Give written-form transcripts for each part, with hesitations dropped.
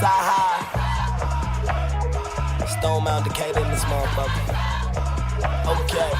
High. Stone Mountain Decatur in this motherfucker. Okay.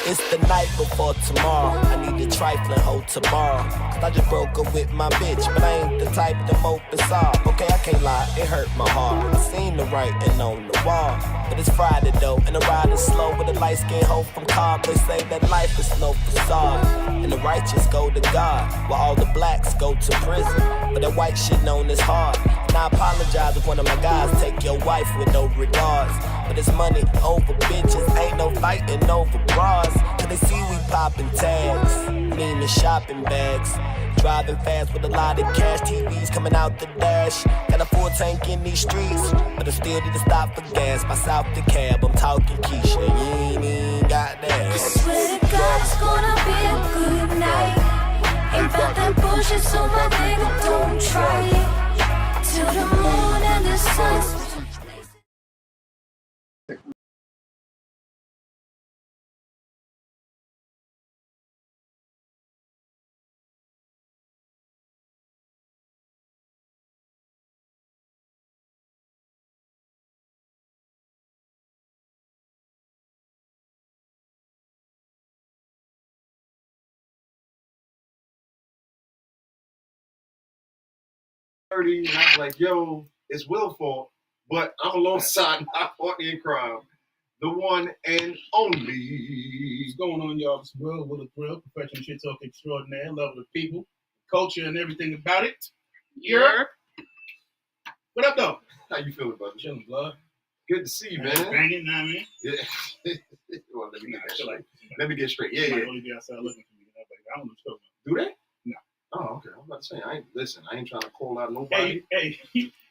It's the night before tomorrow. I need a trifling hoe tomorrow. Cause I just broke up with my bitch, but I ain't the type to mope and sob. Okay, I can't lie, it hurt my heart. I seen the writing on the wall. But it's Friday though, and the ride is slow with a light-skinned hoe from Cobb. They say that life is no facade, and the righteous go to God, while all the blacks go to prison. But that white shit known as hard. And I apologize if one of my guys take your wife with no regards. But it's money over bitches, ain't no fighting over bras. Cause they see we popping tags, Neiman shopping bags. Driving fast with a lot of cash, TVs coming out the dash. Got a full tank in these streets, but I still need to stop for gas. By South the cab, I'm talking Keisha, you ain't even got that. I swear to God it's gonna be a good night. Ain't about that bullshit, so my nigga don't try it. Till the moon and the sun. And I'm like, yo, it's Will's fault, but I'm alongside my partner in crime, the one and only. What's going on, y'all? It's Will with a Thrill, professional shit talk extraordinaire, love of the people, culture, and everything about it. Yeah. What up, though? How you feeling, brother? Chilling, blood. Good to see you, man. Banging, know what I mean? Yeah. Well, let me get straight. Yeah, yeah. Only be outside looking for me. I don't know what's Do they? No. Oh, okay. I'm about to say, I ain't trying to call out nobody. Hey,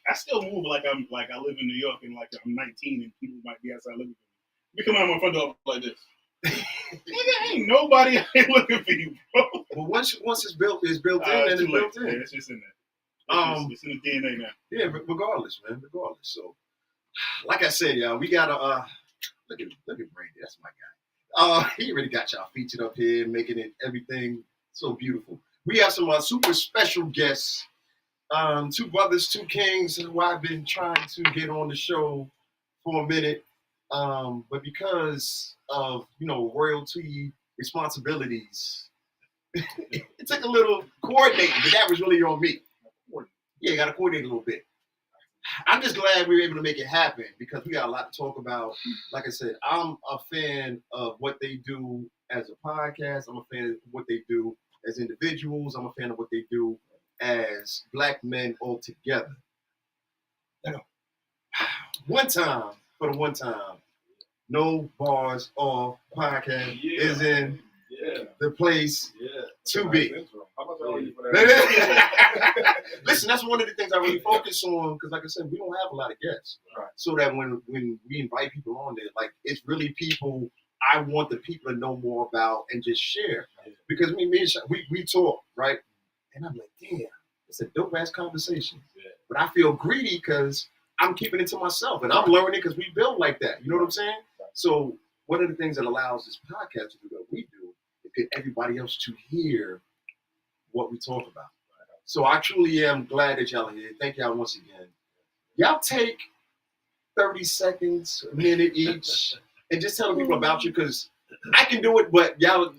I still move like I live in New York and like I'm 19 and people might be outside looking for me. We come out my front door like this. Nigga, ain't nobody out here looking for you, bro. But once it's built in, and it's built in. Yeah, it's just in there. It's in the DNA now. Yeah, regardless, man. Regardless. So, like I said, y'all, we gotta look at Brandy. That's my guy. He already got y'all featured up here, making it everything so beautiful. We have some super special guests. Two brothers, two kings who I've been trying to get on the show for a minute. But because of, royalty responsibilities, it took a little coordinating, but that was really on me. Yeah, got to coordinate a little bit. I'm just glad we were able to make it happen because we got a lot to talk about. Like I said, I'm a fan of what they do as a podcast. I'm a fan of what they do as individuals. I'm a fan of what they do as black men all together. One time, No Bars Off podcast is in the place to be. Listen, that's one of the things I really focus on because, like I said, we don't have a lot of guests. Right. So that when we invite people on there, like it's really people I want the people to know more about and just share. Because we talk, right? And I'm like, damn, it's a dope ass conversation. Yeah. But I feel greedy because I'm keeping it to myself and I'm learning because we build like that. You know what I'm saying? Right. So one of the things that allows this podcast to do what we do is get everybody else to hear what we talk about. So I truly am glad that y'all are here. Thank y'all once again. Y'all take 30 seconds, a minute each, and just tell the people about you because I can do it, but y'all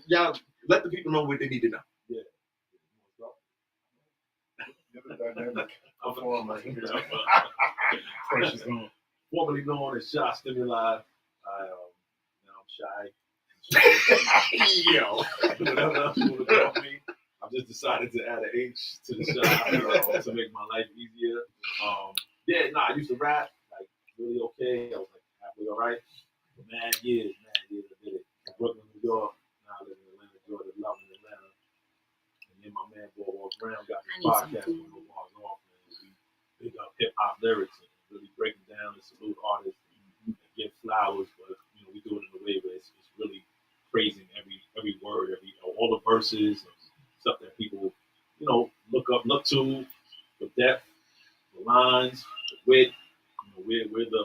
let the people know what they need to know. Yeah. Formerly known as Shot Stimuli. I'm shy. Yo. Whatever else you want to call me. I've just decided to add an H to the shot to make my life easier. I used to rap like really okay. I was like halfway all right. For mad years I did it. In Brooklyn, New York. Now I live in Atlanta, Georgia, loving Atlanta. And then my man Boardwalk Brown got this podcast with No Bars Off, and we big up hip hop lyrics and really breaking down and salute artists and give flowers, but we do it in a way where it's really praising every word, all the verses. Stuff that people, look to, the depth, the lines, the wit, where the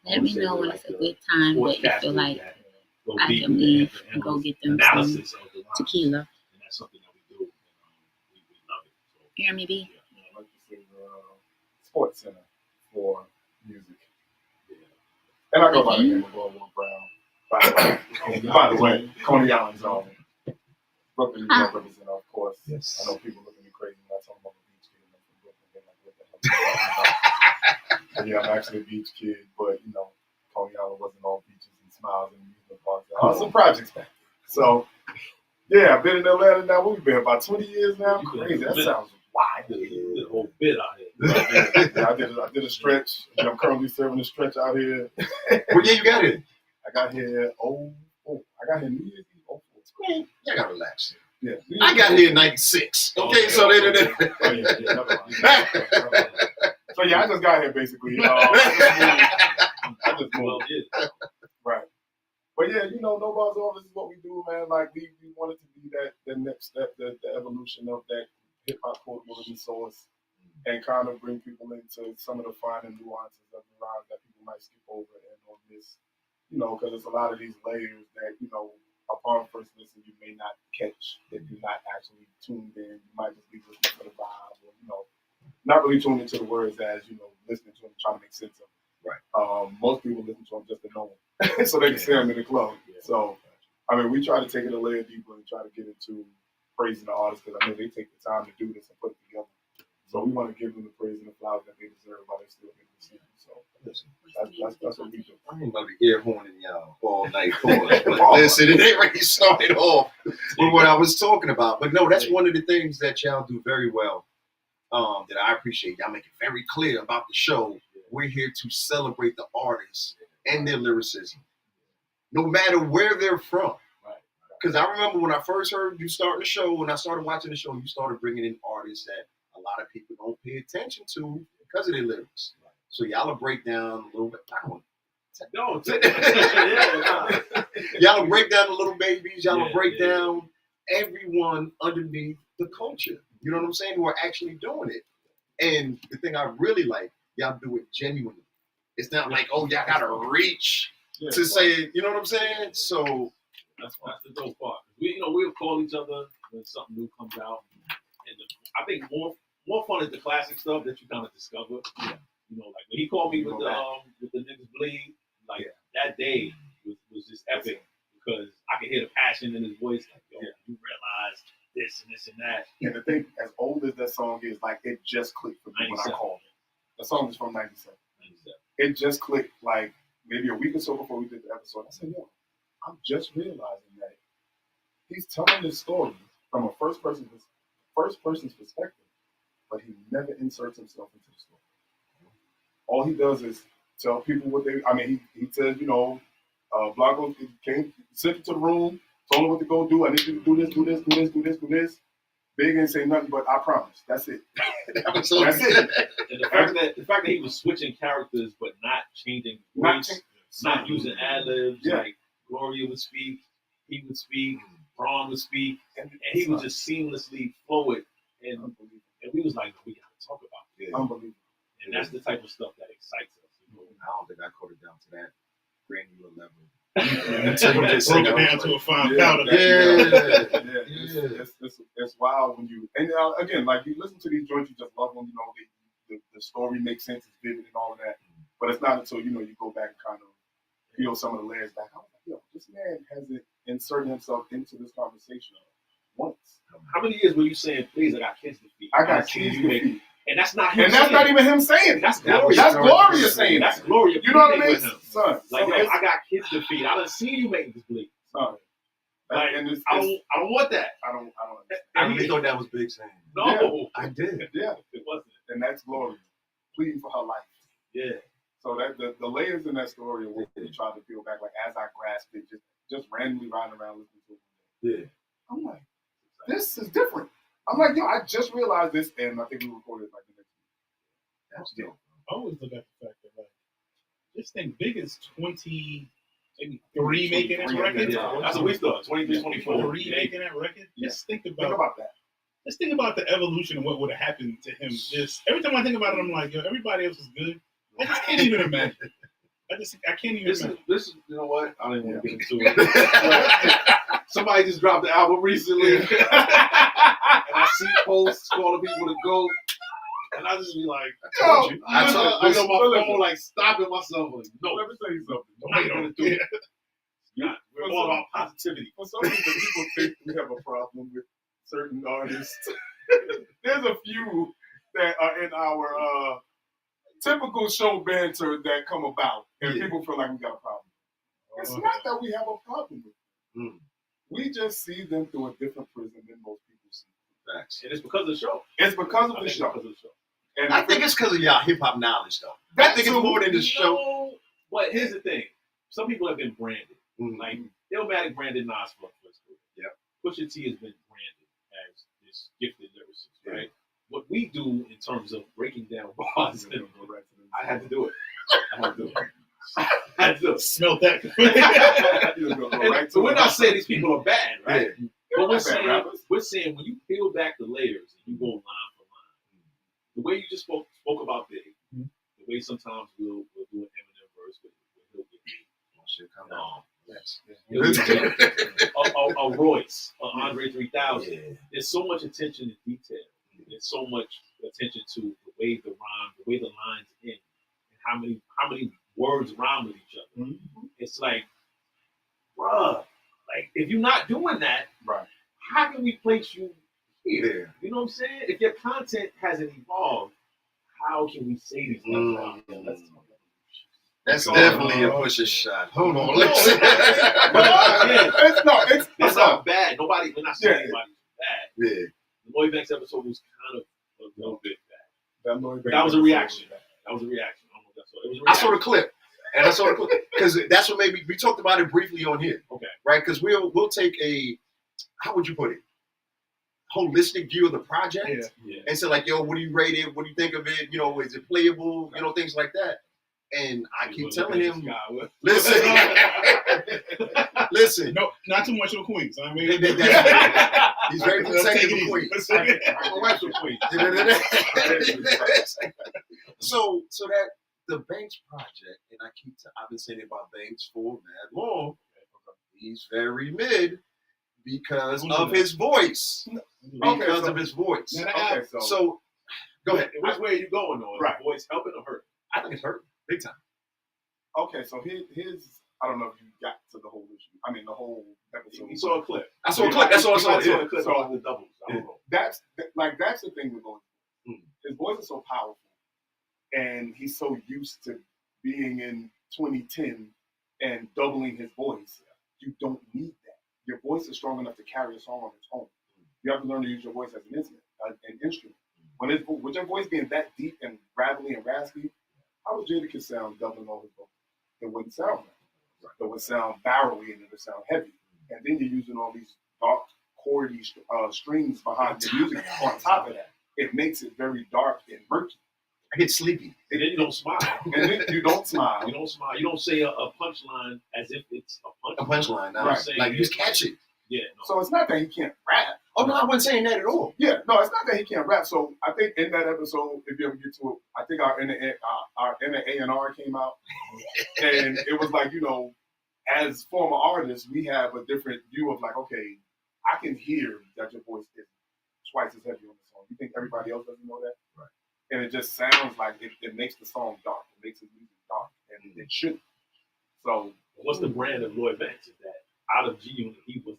let me know when it's a good time that you feel like I can leave and go get them some tequila. And that's something that we do, and we love it. So, hear me, B? Yeah, I like to say, sports center for music. And I go by the name of Will Brown. By the way, Coney Island's on Brooklyn, New York representative, of course. Yes. I know people look at me crazy when I talk about the beach kid and I'm from Brooklyn. They're like, what the hell are you talking about? But yeah, I'm actually a beach kid, but you know, Coney Island wasn't all beaches and smiles and amusement parks. There are some projects back there. So yeah, I've been in Atlanta now. We've been about 20 years now. Crazy. That sounds wild. The whole bit out here. Yeah, I did a stretch. I'm currently serving a stretch out here. What year you got here? I got here I got here New Year's Eve 04. Man, you gotta relax. Yeah. I got here in 96. Okay, so they did it. Oh, yeah, never mind. So yeah, I just got here basically. I just moved. Right. But yeah, you know, No Bars Off, this is what we do, man. Like we wanted to be that the next step, the evolution of that hip hop portability source, and kind of bring people into some of the finer nuances of the rhymes that people might skip over and on this, you know, because there's a lot of these layers that, you know, upon first listen you may not catch if you're not actually tuned in. You might just be listening to the vibe, or you know, not really tuned into the words as you know, listening to them, trying to make sense of them. Right. Most people listen to them just to know them, so they can see them in the club. Yeah. So, I mean, we try to take it a layer deeper and try to get into praising the artists because I know they take the time to do this and put it together. So we want to give them the praise and the flowers that they deserve while they're still in the scene. So that's what we do. I ain't about to air horning y'all all night for it. But listen, it ain't really started off with what I was talking about. But no, that's one of the things that y'all do very well. That I appreciate. Y'all make it very clear about the show. We're here to celebrate the artists and their lyricism, no matter where they're from. Because I remember when I first heard you starting the show, when I started watching the show, you started bringing in artists that a lot of people don't pay attention to because of their lyrics. So y'all will break down a little bit. Y'all will break down the little babies. Y'all will break down everyone underneath the culture. You know what I'm saying? Who are actually doing it. And the thing I really like, y'all do it genuinely. It's not like, oh, y'all gotta reach to say it. You know what I'm saying? So that's the dope part. We'll call each other when something new comes out. And I think more fun is the classic stuff that you kind of discover. Yeah. You know, like when he called me with the niggas bleed, like that day was just epic because I could hear the passion in his voice. Like, yo, you realize this and this and that. And the thing, as old as that song is, like it just clicked for me when I called it. The song is from 97. It just clicked like maybe a week or so before we did the episode. I said, yo, I'm just realizing that he's telling this story from a first person's perspective, but he never inserts himself into the story. All he does is tell people what they. I mean, he says, you know, Blanco came, sent him to the room, told him what to go do. I need you to do this, do this, do this, do this, do this. Big ain't say nothing, but I promise. That's it. That's it. And the fact that he was switching characters but not changing voice, not using ad-libs, like Gloria would speak, he would speak, Braun would speak, and he would just seamlessly flow it. And we was like, we gotta talk about it. Unbelievable. And that's the type of stuff that excites us. I don't think I caught it down to that granular level. Broke it down to a fine powder. It's wild when you and again, like you listen to these joints, you just love them. You know, the story makes sense, it's vivid and all of that. But it's not until you go back and kind of peel some of the layers back. I'm like, yo, this man hasn't inserted himself into this conversation once. How many years were you saying, please, I got kids to feed? I got kids to feed. And that's not him. And that's not even him saying it. That's Gloria. That's Gloria saying it. That's Gloria. You know what I mean, son? Like, yo, I got kids to feed. I done seen you make this bleed. Son. Like, I don't want that. I really thought that was Big saying. No, yeah, I did. Yeah, it wasn't. And that's Gloria pleading for her life. Yeah. So that the layers in that story are what we tried to peel back. Like as I grasped it, just randomly riding around listening to it. Yeah. I'm like, this is different. I'm like, yo, I just realized this, and I think we recorded it like the next week. That's dope. I always look at the fact that like this thing Big is 23 making that record. Yeah. That's what we thought. 23, 24. 3 making that record. Just think Think about that. Just think about the evolution of what would have happened to him. Just every time I think about it, I'm like, yo, everybody else is good. I just can't even imagine. I can't even imagine. This is, you know what? I don't even want to get into it. Somebody just dropped the album recently. And I see posts calling people to go. And I just be like, Yo, I told you. I know my phone, like, stopping myself. Like, no, let me tell you something. I'm not going to do it. We're all about positivity. For some reason, people think we have a problem with certain artists. There's a few that are in our typical show banter that come about, and people feel like we got a problem. It's not that we have a problem with them. We just see them through a different prism than most people see. Facts. And it's because of the show. It's because of the show. And I think it's because of y'all hip hop knowledge, though. That I think it's more than the show. But here's the thing: some people have been branded. Mm-hmm. Like Illmatic branded Nas for his career. Yep. Pusha T has been branded as this gifted lyricist, right? What we do in terms of breaking down bars, I had to do it. I had to Smell that. So we're not saying these people are bad, right? Yeah. But we're saying when you peel back the layers and you go line for line, the way you just spoke about Big, the way sometimes we'll do an Eminem verse, but he'll get me. A Royce, a Andre 3000. Yeah. There's so much attention to detail. There's so much attention to the way the rhyme, the way the lines end, and how many words rhyme with each other. It's like, bruh, like if you're not doing that, right? How can we place you here? Yeah. You know what I'm saying? If your content hasn't evolved, how can we say these things? That's definitely a Pusha shot. Hold on, It's not bad. We're not saying anybody's bad. Yeah. The Lloyd Banks episode was kind of a little bit bad. That was a reaction. I don't know if that's what it was. A reaction. I saw the clip. And I saw the clip. Because that's what made me, we talked about it briefly on here. Okay. Right? Because we'll take a, how would you put it? Holistic view of the project. Yeah. And say like, yo, what do you rate it? What do you think of it? You know, is it playable? You know, things like that. And I keep telling him, listen, listen. No, not too much of Queens. I mean, he's very protective of Queens. My wife's from Queens. So that the Banks project, and I've been saying about Banks for mad long. He's very mid because of his voice. Because of his voice. Okay, so go ahead. Which way are you going on? Right. Is the voice helping or hurting? I think it's hurting big time. Okay, so his I don't know if you got to the whole issue. I mean, the whole episode. You saw a clip. I saw a clip. That's all I saw. I saw a clip of the doubles. I don't know. That's the thing with Lloyd. His voice is so powerful, and he's so used to being in 2010 and doubling his voice. You don't need that. Your voice is strong enough to carry a song on its own. You have to learn to use your voice as an instrument. With your voice being that deep and gravelly and raspy, how would Jadakiss sound doubling all his vocals? It wouldn't sound right. It would sound barrely and it would sound heavy. And then you're using all these dark, chordy strings behind the music on top of that. It makes it very dark and murky. I get sleepy. And then you don't smile. And then you don't smile. You don't smile. You don't say a punchline as if it's a punchline. Right. Like you catch it. Yeah. No. So it's not that he can't rap. Oh no, I wasn't saying that at all. Yeah, no, it's not that he can't rap. So I think in that episode, if you ever get to it, I think our inner A&R came out, and it was like, you know, as former artists, we have a different view of like, okay, I can hear that your voice is twice as heavy on the song. You think everybody else doesn't know that? Right. And it just sounds like it makes the song dark. It makes the music dark, and it shouldn't. So what's the brand of Lloyd Banks? Is that out of G Unit, he was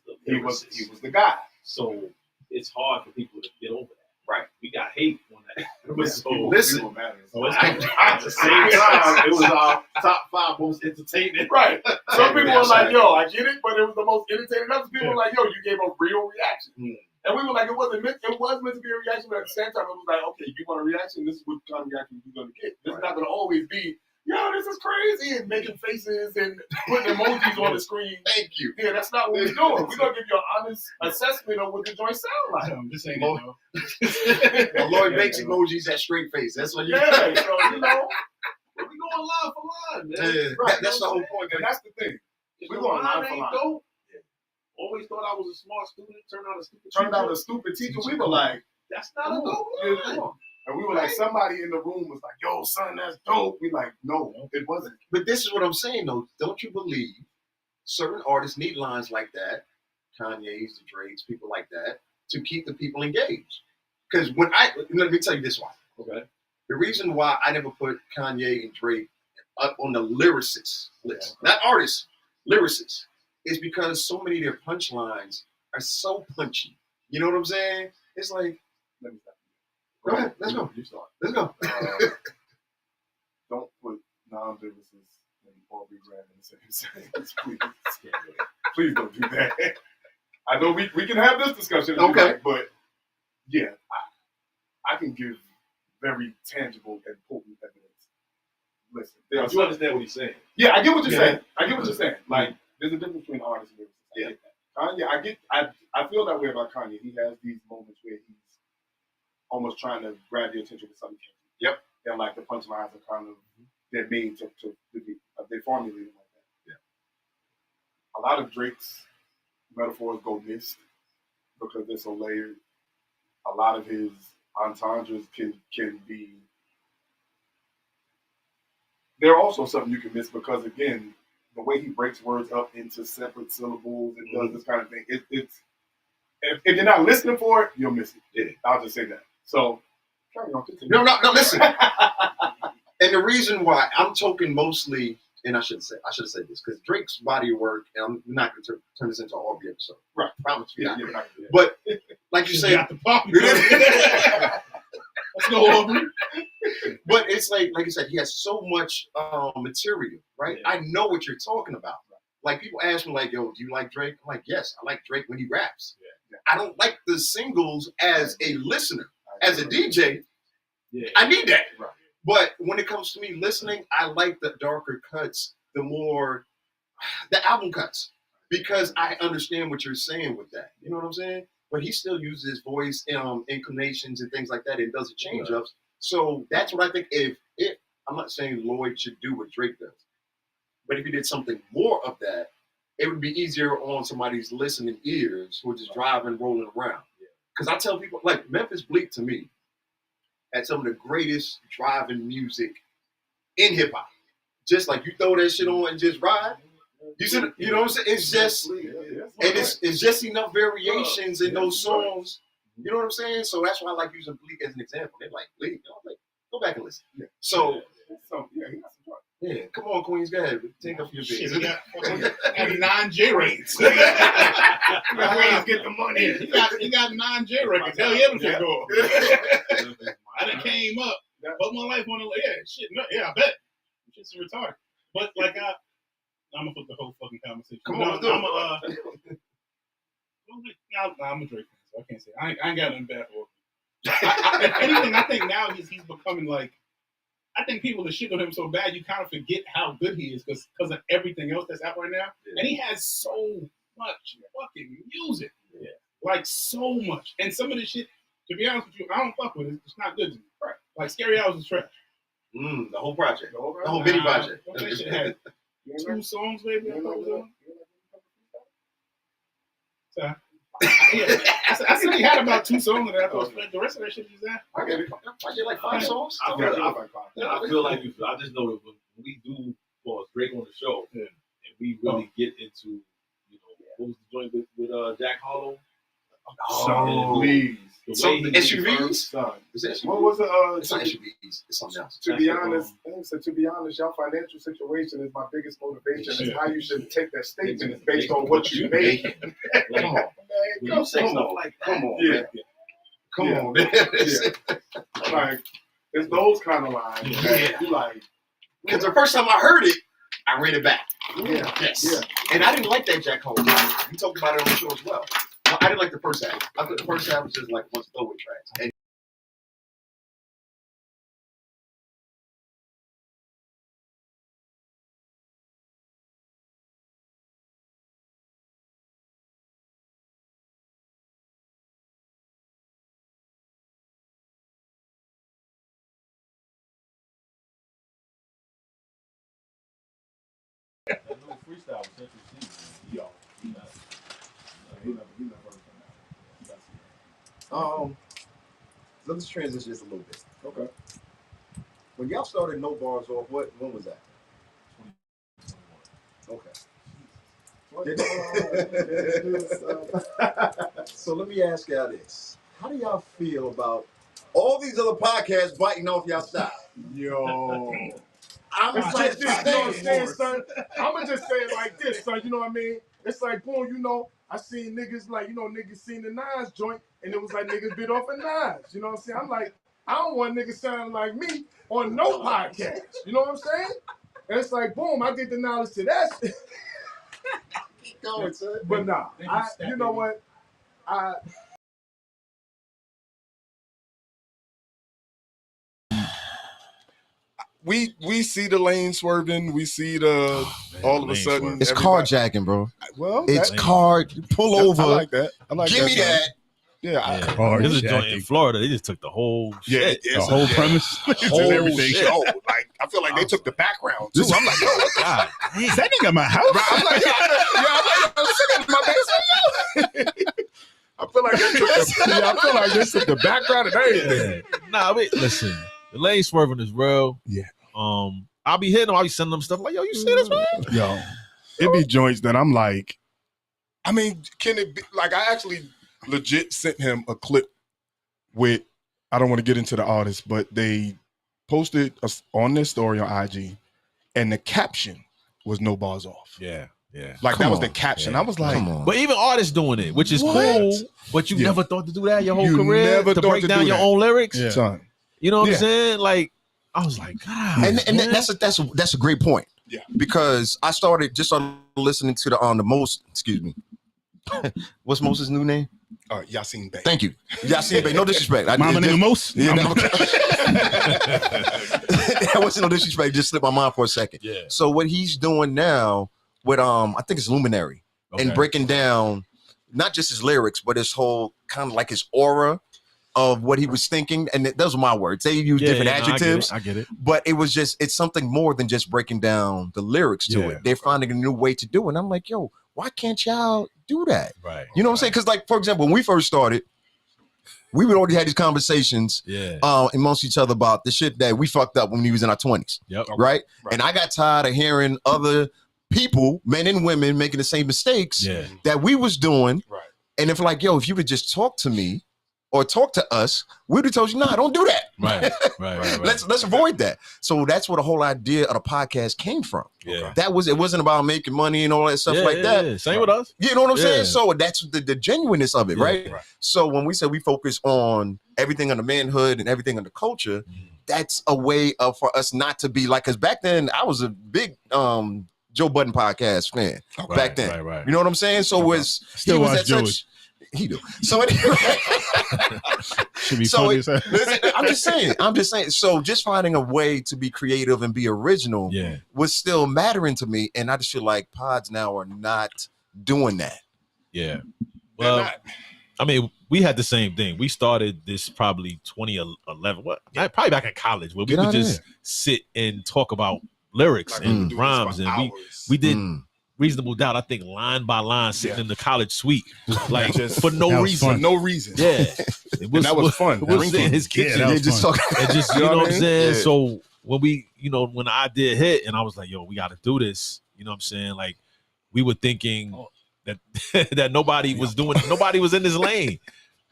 the guy. So it's hard for people to get over that. Right. We got hate on that episode. Listen. At the same time, it was our top 5 most entertaining. Right. Some people were like, yo, I get it, but it was the most entertaining. Other people were like, yo, you gave a real reaction. And we were like, it was meant to be a reaction, but at the same time, it was like, okay, you want a reaction? This is what kind of reaction you're going to get. This is not going to always be, yo, this is crazy, and making faces and putting emojis on the screen. Thank you. Yeah, that's not what we're doing. We're going to give you an honest assessment of what the joint sound like. I'm just saying it, though. Lloyd Banks emojis that straight face. That's what you so, you know. We're going line for line, man. Yeah, Right, that's the whole point. And that's the thing. We're going line for line. Dope. Always thought I was a smart student. Turned out a stupid teacher. We were like, that's not a dope line. And we were like, somebody in the room was like, yo, son, that's dope. We like, no, it wasn't. But this is what I'm saying, though. Don't you believe certain artists need lines like that, Kanye's, the Drakes, people like that, to keep the people engaged? Because let me tell you this one. Okay. The reason why I never put Kanye and Drake up on the lyricist list, not artists, lyricists, is because so many of their punchlines are so punchy. You know what I'm saying? It's like, Let me stop. go ahead, let's go. You start. Let's go. Don't put non-lyricists and Aubrey Graham in the same sentence, please. Please don't do that. I know we can have this discussion, if you Okay. like, but yeah, I can give very tangible and potent evidence. Listen, You understand what he's saying? yeah, I get what you're Yeah. saying. I get what you're saying. Like, there's a difference between artists and lyricists. I get that. Kanye, I feel that way about Kanye. He has these moments where he's almost trying to grab your attention to something. Yep. And like the punchlines are kind of they're made to be they formulated like that. Yeah. A lot of Drake's metaphors go missed because they're so layered. A lot of his entendres can be. They're also something you can miss because again, the way he breaks words up into separate syllables and does this kind of thing, it's if you're not listening for it, you'll miss it. Yeah, I'll just say that. So, No, listen. And the reason why I'm talking mostly, and I should have said this, because Drake's body of work, and I'm not going to turn this into an Aubrey episode. Right. Promise you. Yeah, Not. yeah. But like you said, got the pop. Let's go, Aubrey. but it's like you said, he has so much material, right? Yeah. I know what you're talking about. Like people ask me, like, "Yo, do you like Drake?" I'm like, "Yes, I like Drake when he raps." Yeah. I don't like the singles as a listener, as a DJ. Yeah. I need that. Right. But when it comes to me listening, I like the darker cuts, the album cuts, because I understand what you're saying with that. You know what I'm saying? But he still uses his voice, inclinations and things like that, and does the change ups. So that's what I think. If I'm not saying Lloyd should do what Drake does, but if he did something more of that, it would be easier on somebody's listening ears who are just driving, rolling around. Because I tell people, like Memphis Bleak to me, had some of the greatest driving music in hip hop. Just like you throw that shit on and just ride. You know what I'm saying? It's just, and it's just enough variations in those songs. You know what I'm saying? So that's why I like using Bleak as an example. They're like, Bleak, you know, like, go back and listen. So, he got some joy. yeah, come on, Queens, go ahead. Take up your Shit, bits. he got 9 J rates. Queens get the money. He got 9 J records. Hell yeah, them shit go. I done came up, put my life on the shit. No, yeah, I bet. Shit's retarded. But like I'm gonna put the whole fucking conversation. Come on, I'm a Drake fan, so I can't say I ain't got nothing bad for him. If anything, I think now he's becoming like. I think people that shit on him so bad, you kind of forget how good he is because of everything else that's out right now. Yeah. And he has so much fucking music, like so much. And some of the shit, to be honest with you, I don't fuck with it. It's not good to me. Right. Like Scary Hours is trash. The whole project, the whole mini project. That shit had 2 songs, maybe. I thought was on. So, I said he had about 2 songs, and I thought the rest of that shit is that. I get like 5 songs. I feel like you. I just know that when we do for Drake on the show, and we really get into, what was the joint with Jack Harlow? Please. The SUVs? What was it? It's not SUVs. It's something else. To be honest, your financial situation is my biggest motivation. Is how you should take that statement is based on what you make. Come on, man. You say stuff like that. Come on, man. Come on, man. Like, it's those kind of lines. Yeah. You like. Because the first time I heard it, I ran it back. Yeah. Yes. Yeah. And I didn't like that Jack Harlow. We talked about it on the show as well. Well, I didn't like the first half. I thought the first half was just like a bunch of throwaway tracks. And Freestyle was Central Season. let's transition just a little bit. Okay. When y'all started No Bars Off, when was that? 2021. Okay. So let me ask y'all this: how do y'all feel about all these other podcasts biting off y'all style. Yo. I'm It's like just this, you know what I'm saying. saying, son? I'm gonna just say it like this, son. You know what I mean? It's like, boom, you know, I seen niggas like, you know, niggas seen the Nas joint, and it was like niggas bit off a Nas. You know what I'm saying? I'm like, I don't want niggas sounding like me on no podcast. You know what I'm saying? And it's like, boom, I get the knowledge to that shit. Keep going, son. But nah, you know what? We see the lane swerving. We see the all of a sudden it's carjacking, bro. Well, it's pull over. I like that. I like Give that. me that. Yeah, this is a joint in Florida. They just took the whole shit. The whole premise, whole everything. shit. Show. Like I feel like they took the background too. I'm like, yo, what God, is that nigga in my house? I'm like, yo, sitting in my basement. I feel like they took the background and everything. Nah, wait, listen. The lane swerving is real. Yeah. I'll be hitting them. I'll be sending them stuff like, yo, you see this, man? Yo, it be joints that I'm like, I mean, can it be like I actually legit sent him a clip with, I don't want to get into the artist, but they posted on their story on IG, and the caption was "No bars off." Yeah. Like that was the caption. I was like, but even artists doing it, which is cool. But you never thought to do that your whole You career never to thought break to down do your that. own lyrics. Yeah. Son. You know what I'm saying? Like, I was like, God. And that's a great point. Yeah. Because I started listening to the most. Excuse me. What's Moses' new name? Yasin Bey. Thank you, Yasin Bey. No disrespect. Mama nigga Mos. Yeah, that wasn't no disrespect. It just slipped my mind for a second. Yeah. So what he's doing now with I think it's Luminary, and breaking down not just his lyrics, but his whole kind of like his aura of what he was thinking. And those are my words. They use different adjectives. I get it. But it's something more than just breaking down the lyrics to it. They're finding a new way to do it. And I'm like, yo, why can't y'all do that? Right. You know what I'm saying? Because, like, for example, when we first started, we would already had these conversations amongst each other about the shit that we fucked up when we was in our 20s. Yep. Right? And I got tired of hearing other people, men and women, making the same mistakes that we was doing. Right. And if like, yo, if you would just talk to me or talk to us, we'd have told you, nah, don't do that. Right. Let's avoid that. So that's where the whole idea of the podcast came from. Yeah. It wasn't about making money and all that stuff like that. Yeah. Same with us. You know what I'm saying? So that's the genuineness of it, right? So when we say we focus on everything under manhood and everything under culture, that's a way for us not to be like, because back then I was a big Joe Budden podcast fan back then. Right. You know what I'm saying? So Still he was watch at Joey. such. He do. So anyway, Should be funny as hell. I'm just saying. So just finding a way to be creative and be original was still mattering to me, and I just feel like pods now are not doing that. Yeah. Well, I mean, we had the same thing. We started this probably 2011. Probably back in college, where we would just sit and talk about lyrics and rhymes, and we did Reasonable Doubt, I think, line by line, sitting in the college suite, like just for no reason. For no reason. Yeah, that was fun. We're in his kitchen, just talking, and just you know what I'm saying. Yeah. So when when the idea hit, and I was like, "Yo, we got to do this." You know what I'm saying? Like we were thinking that that nobody was doing, nobody was in this lane.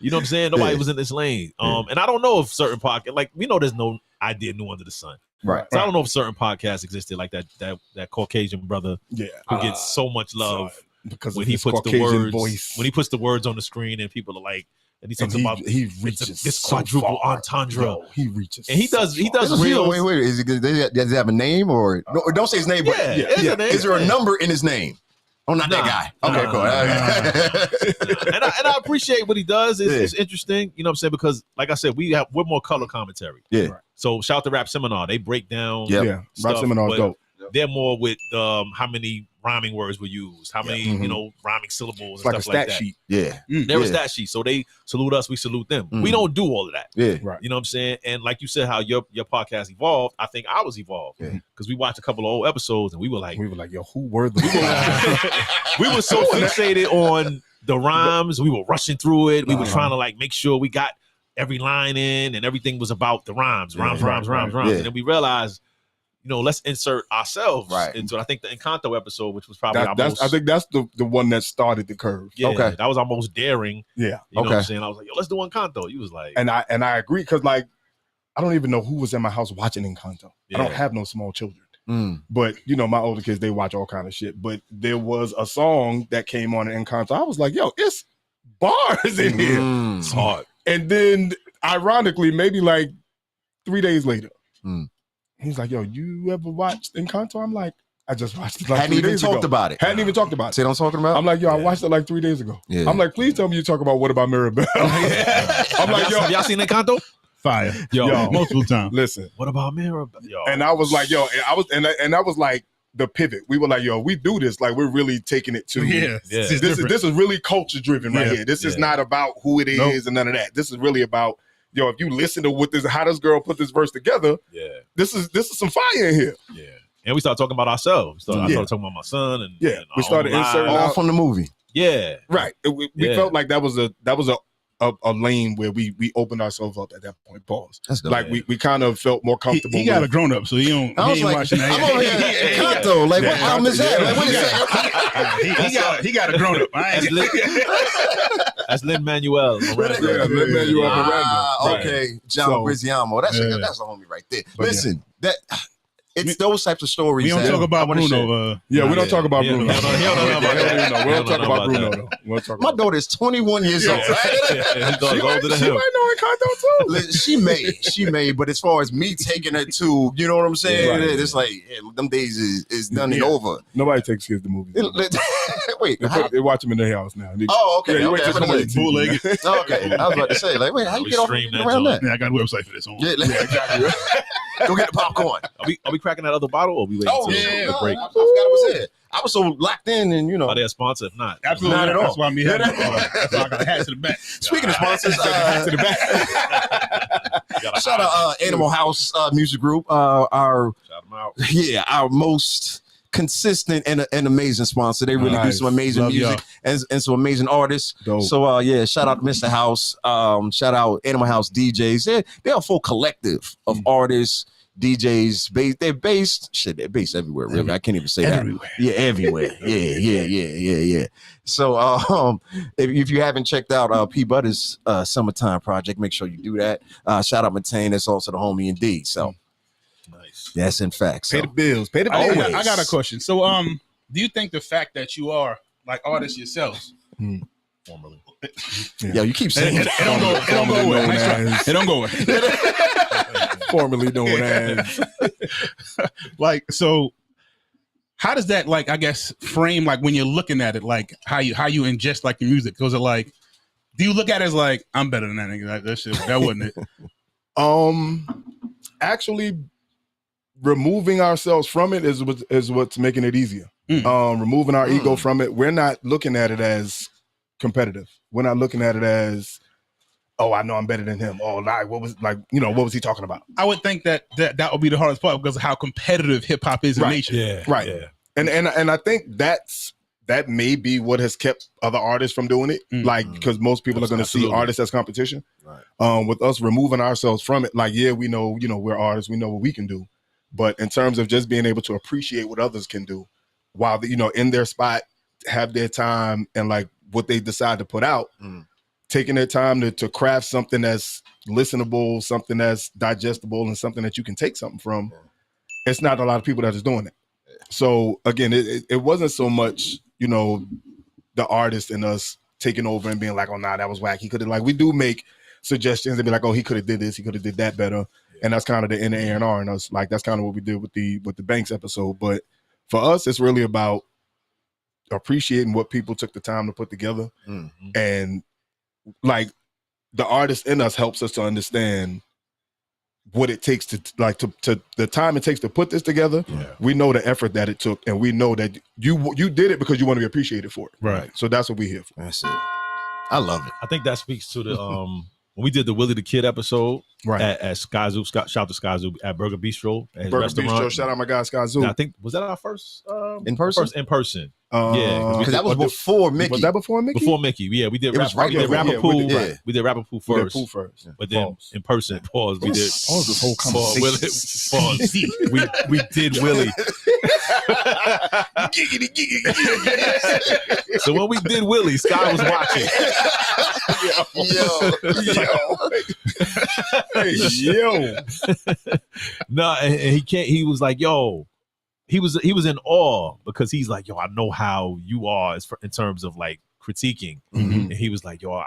You know what I'm saying? Nobody was in this lane. And I don't know if certain podcasts, like we know, there's no idea new under the sun. Right. So I don't know if certain podcasts existed like that Caucasian brother who gets so much love because when of he his puts the Caucasian words voice. when he puts the words on the screen and people are like, and he talks about he reaches this so quadruple far. entendre. Yo, he reaches, and he does Wait, real. Is it, does he have a name or no, don't say his name? But is there a number in his name? Oh, not that guy. Okay, cool. And I appreciate what he does. It's interesting, you know what I'm saying? Because like I said, we're more color commentary. Yeah. So shout out to Rap Seminar. They break down Rap Seminar dope. They're more with how many rhyming words were used, how many rhyming syllables, It's and like a stuff like stat that. sheet. Yeah. They're a stat sheet. So they salute us, we salute them. We don't do all of that. Yeah. Right. You know what I'm saying? And like you said, how your podcast evolved, I think ours evolved. Because we watched a couple of old episodes and we were like, yo, who were the we were so fixated on the rhymes, we were rushing through it. We were trying to like make sure we got every line in and everything was about the rhymes. And then we realized let's insert ourselves Right. into it. I think the Encanto episode, which was probably I think that's the one that started the curve. Yeah, Okay. that was our most daring. Yeah. You know what I'm saying? I was like, yo, let's do Encanto. You was like, And I agree, because like I don't even know who was in my house watching Encanto. I don't have no small children. But my older kids, they watch all kind of shit. But there was a song that came on in Encanto. I was like, yo, it's bars in here. it's hard. And then ironically, maybe like 3 days later, he's like, yo, you ever watched Encanto? I'm like, I just watched it like Hadn't 3 even days talked ago. about it. Hadn't even talked about it. See what I'm talking about? I'm like, yo, I watched it like 3 days ago. Yeah. I'm like, please tell me you talk about What About Mirabelle. I'm like, yo, Have y'all seen Encanto? Fire. Yo, Multiple times. listen. what about Mirabelle? Yo. And I was like, yo, and that was like the pivot. We were like, yo, we do this. Like, we're really taking it to this is really culture driven right here. This is not about who it is and none of that. This is really about, yo, if you listen to what how this girl put this verse together, this is some fire in here. Yeah. And we started talking about ourselves. I started talking about my son and we started inserting all from the movie. Yeah. Right. We felt like that was a lane where we opened ourselves up at that point. Pause. That's dope. Like we kind of felt more comfortable. He got a grown up, so he don't. I was he ain't like, watching that. I'm over here at Encanto. Like, what album is that? Like, what is that? He got a grown up. That's Lin-Manuel. Lin-Manuel Miranda. Okay, John Griziamo. That's a homie right there. Listen, it's those types of stories. We don't talk about Bruno. We don't talk about Bruno. We don't talk about Bruno. Though. My daughter is 21 years old. His daughter's older than She him. might know Encanto too. She may, but as far as me taking her to, you know what I'm saying? Right. It's like, them days is done and over. Nobody takes kids to movies. Wait, They watch them in their house now. okay. Yeah, you Okay, wait till somebody bootleg. okay, I was about to say, like, wait, how you We get off stream that around joint. that? Yeah, I got a website for this. Yeah, exactly. Go get the popcorn. Are we cracking that other bottle or are we waiting Oh, till yeah, the no, break? I forgot it was it. I was so locked in, and Are they a sponsor? If not, Absolutely Not at all. That's why I'm here. That's why I got a hat to the back. Speaking of sponsors, to the back. shout out Animal House Music Group, our shout them out. our most consistent and amazing sponsor. They really do some amazing Love music and some amazing artists. Dope. So shout out to Mr. House, shout out Animal House DJs. They're a full collective of artists, DJs. They're based everywhere. Really, I can't even say Everywhere. that. Yeah, everywhere. Yeah. So if you haven't checked out P Butter's Summertime project, make sure you do that. Shout out Maintain. That's also the homie indeed. So Nice. yes, in fact. Pay So. the bills. Pay the I bills. got a question. So, do you think the fact that you are like artists yourselves, Formerly. Yeah, you keep saying it don't go away. Nice try. It don't go away. Formerly known as. Like, so how does that, like, I guess, frame, like, when you're looking at it, like, how you ingest, like, the music? Because it, like, do you look at it as, like, I'm better than that nigga? That shit, that wasn't it. Actually, removing ourselves from it is what's making it easier. Removing our ego from it. We're not looking at it as competitive. We're not looking at it as, oh, I know I'm better than him. Oh, like, what was he talking about? I would think that would be the hardest part because of how competitive hip hop is in nature. Yeah. Right. Yeah. And I think that may be what has kept other artists from doing it. Like, because most people are going to see Absolutely. artists as competition. Right. With us removing ourselves from it, like, yeah, we know, we're artists, we know what we can do. But in terms of just being able to appreciate what others can do while, in their spot, have their time and like what they decide to put out, taking their time to craft something that's listenable, something that's digestible, and something that you can take something from. It's not a lot of people that is doing it. So again, it wasn't so much, the artist and us taking over and being like, oh, nah, that was whack. He could have, like, we do make suggestions and be like, oh, he could have did this, he could have did that better. And that's kind of the inner A&R in us. Like, that's kind of what we did with the Banks episode. But for us, it's really about appreciating what people took the time to put together. And like, the artist in us helps us to understand what it takes to the time it takes to put this together. We know the effort that it took, and we know that you did it because you want to be appreciated for it. Right. So that's what we're here for. That's it. I love it. I think that speaks to the when we did the Willie the Kid episode at Sky Zoo. Shout out to Sky Zoo at Burger Bistro at his Burger restaurant. Bistro, shout out my guy Sky Zoo. I think was that our first In person? In person. Because that was before Mickey. Was that before Mickey? Before Mickey, yeah, we did. It was right there. Rapper Pool. Yeah. We did Rapper Pool first. But then in person, pause. We did pause this whole conversation. Pause. we did Willie. So when we did Willie, Sky was watching. Yo. No, and he can't. He was like, yo. He was in awe because he's like, yo, I know how you are in terms of like critiquing. And he was like, yo,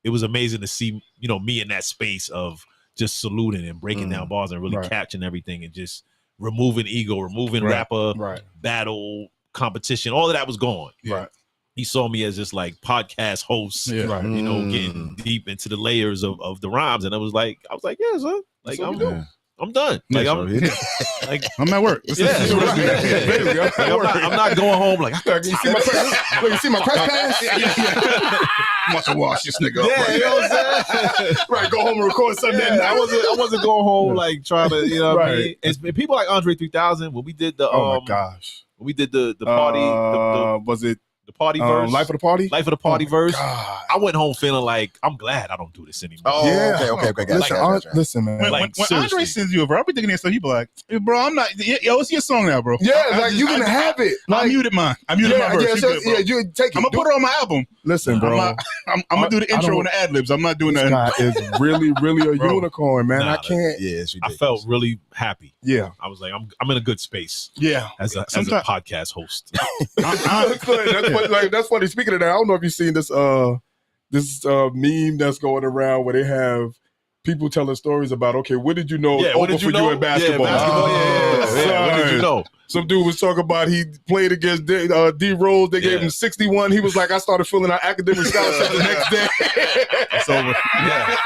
it was amazing to see, me in that space of just saluting and breaking down bars and really catching everything and just removing ego, removing rapper battle competition. All of that was gone. Right. He saw me as just like podcast host, getting deep into the layers of the rhymes. And I was like, yeah, son. Like, I'm done. Like, I'm at work. I'm not going home. Like, you see my press pass? I'm about to wash this nigga up. Yeah, you know what I'm saying? Right, go home and record something. I wasn't going home like trying to, what I mean? And people like Andre 3000 when we did the oh my gosh, when we did the party. Was it the party verse? Life of the Party? Life of the Party verse. God. I went home feeling like, I'm glad I don't do this anymore. Oh, yeah. Okay. Listen, man. When Andre sends you over, I'll be thinking this, so he be like, hey, bro, I'm not, yo, it's your song now, bro. Yeah, you can have it. I muted mine. I muted my verse. You take it. I'm going to put it on my album. Listen, bro. I'm going to do the intro and the ad-libs. I'm not doing that. This guy is really, really a unicorn, man. I can't. Yeah, it's ridiculous. I felt really happy. Yeah. I was like, I'm in a good space. Yeah. As a podcast host. That's funny. Speaking of that, I don't know if you've seen this meme that's going around where they have people telling stories about, okay, what did you know over for you in basketball? Yeah, what did you know? Some dude was talking about he played against D Rose. They gave him 61. He was like, I started filling out academic scholarships the next day. That's over. Yeah.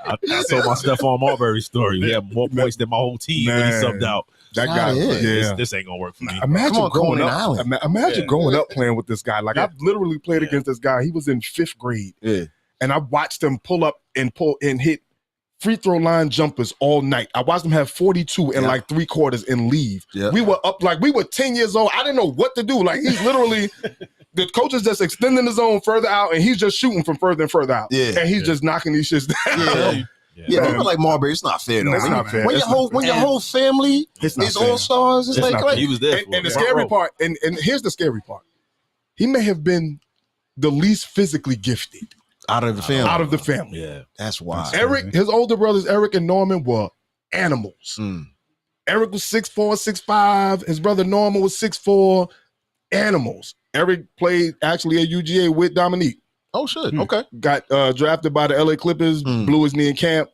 I told my Stephon Marbury story. He had more points than my whole team when he subbed out. That guy, this ain't gonna work for me. Imagine growing up playing with this guy. Like I've literally played against this guy. He was in 5th grade, and I watched him pull up and hit free throw line jumpers all night. I watched him have 42 in like 3 quarters and leave. Yeah. We were up like we were 10 years old. I didn't know what to do. Like he's literally the coach is just extending the zone further out, and he's just shooting from further and further out. Yeah, and he's just knocking these shits down. Yeah, people like Marbury. It's not fair. It's not fair. When your whole family is all stars, it's like he was there. And the scary part, and here's the scary part: he may have been the least physically gifted out of the family. Yeah, that's why. Eric, his older brothers, Eric and Norman, were animals. Eric was 6'4", 6'5". His brother Norman was 6'4". Animals. Eric played actually at UGA with Dominique. Oh shit! Okay, got drafted by the LA Clippers. Blew his knee in camp.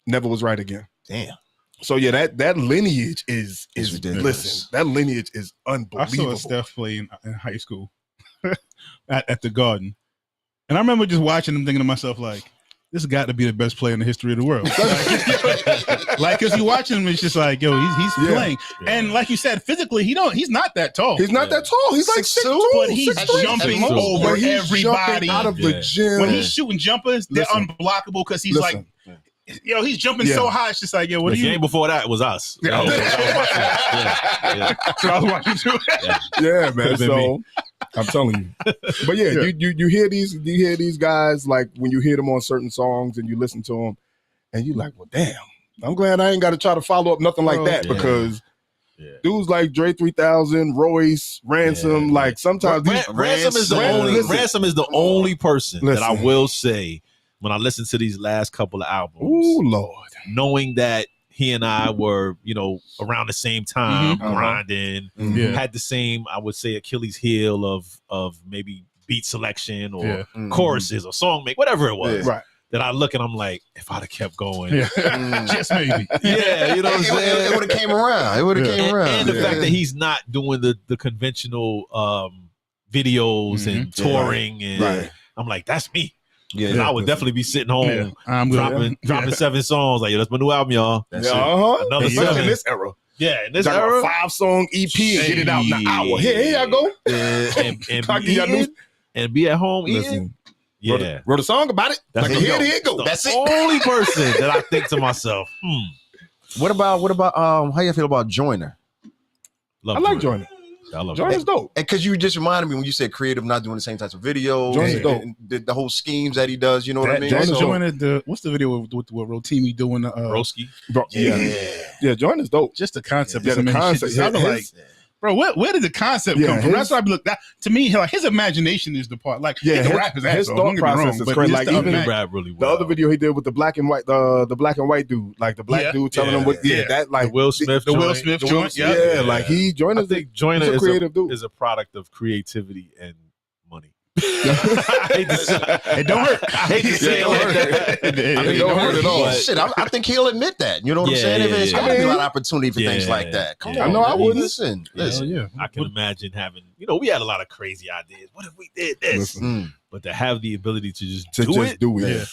Never was right again. Damn. So yeah, that lineage is ridiculous. Listen, that lineage is unbelievable. I saw Steph play in high school at the Garden, and I remember just watching him, thinking to myself like, "This got to be the best player in the history of the world." Like, because you watching him, it's just like, yo, he's playing, and like you said, physically, he's not that tall. He's not that tall. He's like 6'2", but he's jumping over everybody out of the gym. When he's shooting jumpers, they're unblockable because he's like. Yo, he's jumping so high. It's just like, yo, what the are you? game before that was us. Yeah, so I was watching too. Yeah, man. So I'm telling you. But yeah, you hear these guys like when you hear them on certain songs and you listen to them, and you like, well, damn. I'm glad I ain't got to try to follow up nothing like that because dudes like Dre 3000, Royce, Ransom, like sometimes Ransom is the only person that I will say. When I listened to these last couple of albums, oh Lord, knowing that he and I were, around the same time, grinding, had the same, I would say, Achilles heel of maybe beat selection or choruses or song make, whatever it was. Right. That I look and I'm like, if I'd have kept going, just maybe, you know what I'm saying? It would have came around. And the fact that he's not doing the conventional videos and touring, and I'm like, that's me. Yeah, I would definitely be sitting home dropping 7 songs. Like, that's my new album, y'all. Another 7 in this era. Yeah, in this era. A 5-song EP and get it out in an hour. Here I go. And be at home eating. Yeah. Wrote a song about it. That's here it go. That's the it. only person that I think to myself, What about how you feel about Joyner? I like Joyner. I love Jordan's dope. And because you just reminded me when you said creative, not doing the same types of videos, Jordan's dope. and the whole schemes that he does. You know what I mean? Jordan's So- joining what's the video with Rotimi doing? Broski. Yeah, Jordan's dope. Just the concept. Yeah, of the concept. Bro, where did the concept come from? That's why I look. To me, like his imagination is the part. Like, he can rap his ass his off, thought don't get me wrong, process is but crazy. just Like the even rap really the well. other video he did with the black and white, the black and white dude, like the black dude telling him what, that like the Will Smith, the Will joint. Smith the joint. Will- yeah, like he Joyner. I think Joyner he's a is creative dude. is a product of creativity and money. I hate to say, It don't hurt. I hate to say it like that. I mean, don't hurt at all. But shit, I think he'll admit that. You know what I'm Yeah, saying? There's yeah, got to be a yeah. lot of opportunity for things Yeah, like that. Come yeah. on, I know I man. wouldn't. Listen. Yeah. I can imagine having, we had a lot of crazy ideas. What if we did this? Listen, But to have the ability to just to do just it, do it. Yeah.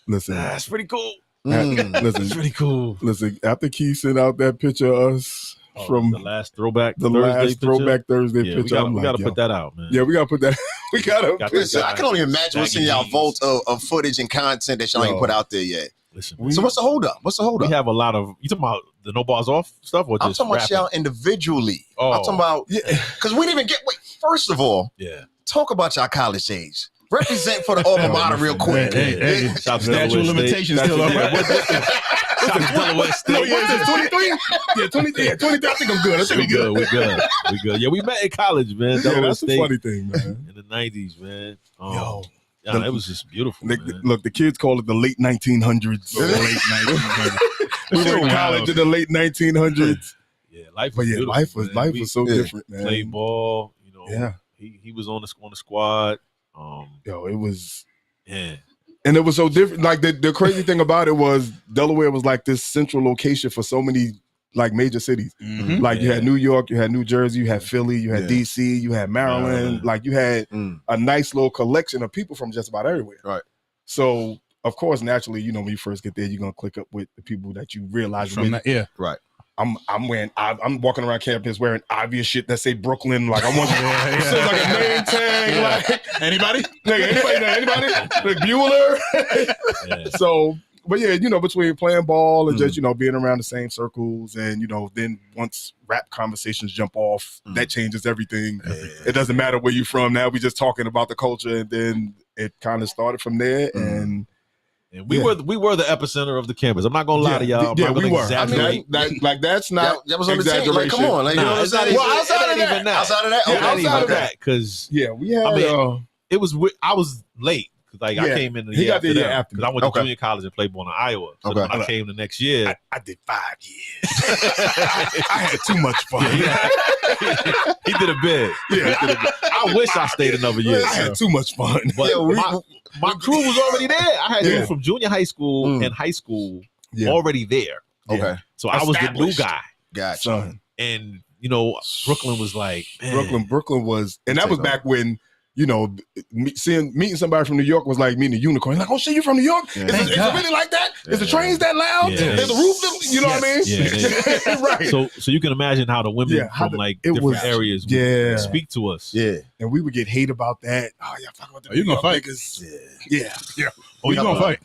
Listen, that's pretty cool. Mm. listen, It's pretty cool. listen. After Key sent out that picture of us from the last throwback, the Thursday last picture. throwback Thursday Yeah, picture, we gotta put that out, man. Yeah, we gotta put that. We gotta. Got Listen, that I can only imagine what's in y'all vault of footage and content that y'all ain't put out there yet. Listen, So what's the hold up? What's the hold we up? have a lot of. You talking about the No Bars Off stuff, or I'm just talking about rapping? y'all individually. Oh. I'm talking about because we didn't even get. Wait, first of all, Yeah. talk about y'all college days. Represent for the alma mater real quick. Hey, Shout out to statute Delaware of State. limitations still up. Shout out to Delaware State. No, yeah, is it 23? Yeah, 23. Yeah, 23. I think I'm good. I think We I'm good. good. We good. Yeah, we met in college, man. Yeah, Delaware that's the State funny thing, man. in the '90s, man. Yo. Yeah, it was just beautiful. Man. Look, the kids call it the late 1900s. The late 1900s. We were in college in the late 1900s. Yeah, life. But Was yeah, beautiful, life was man. We so different, man. Played ball. Yeah. He was on the squad. Yo, it was. Yeah. And it was so different. Like the crazy thing about it was Delaware was like this central location for so many like major cities. Mhm. Like you had New York, you had New Jersey, you had Philly, you had DC, you had Maryland. Maryland. Like you had a nice little collection of people from just about everywhere. Right. So of course, naturally, when you first get there, you're gonna click up with the people that you realize From that, yeah. Right. I'm walking around campus wearing obvious shit that say Brooklyn. Like I want it says like a name tag. Like Anybody? anybody? Like Bueller. Yeah. So, but yeah, between playing ball and just being around the same circles, and then once rap conversations jump off, that changes everything. It doesn't matter where you're from. Now we just talking about the culture, and then it kind of started from there. And we were the epicenter of the campus. I'm not gonna lie to y'all. Yeah, I'm not we gonna were. exaggerate. That's not that was on the team. Like, come on, like, you know what I'm it's not saying? even- Well, outside it of ain't that, even that. outside of that, Yeah, okay. it ain't outside even of that. that because we had. it was. I was late because I Yeah, came in the he year got the after year them, after 'cause me. I went to Okay. junior college and played ball in Iowa. So Okay. when I came the next year, I did 5 years. I had too much fun. he did a bid. Yeah. I wish I stayed another year. I had too much fun. But Yeah, my crew was already there. I had Yeah. people from junior high school and high school Yeah. already there. Okay. So I was the new Established. guy. Gotcha. Son. And, Brooklyn was like, man. Brooklyn was, and that was back when, meeting somebody from New York was like meeting a unicorn. Like, oh shit, you from New York? Yeah. Is it really like that? Is the trains that loud? Yeah. Is the roof? You know what I mean? Yeah, right. So you can imagine how the women Yeah, how from it different was- areas would yeah. speak to us. Yeah. And we would get hate about that. Oh, yeah, fuck about the Oh, you New gonna York fight? niggas. Yeah. Oh, you gonna fight?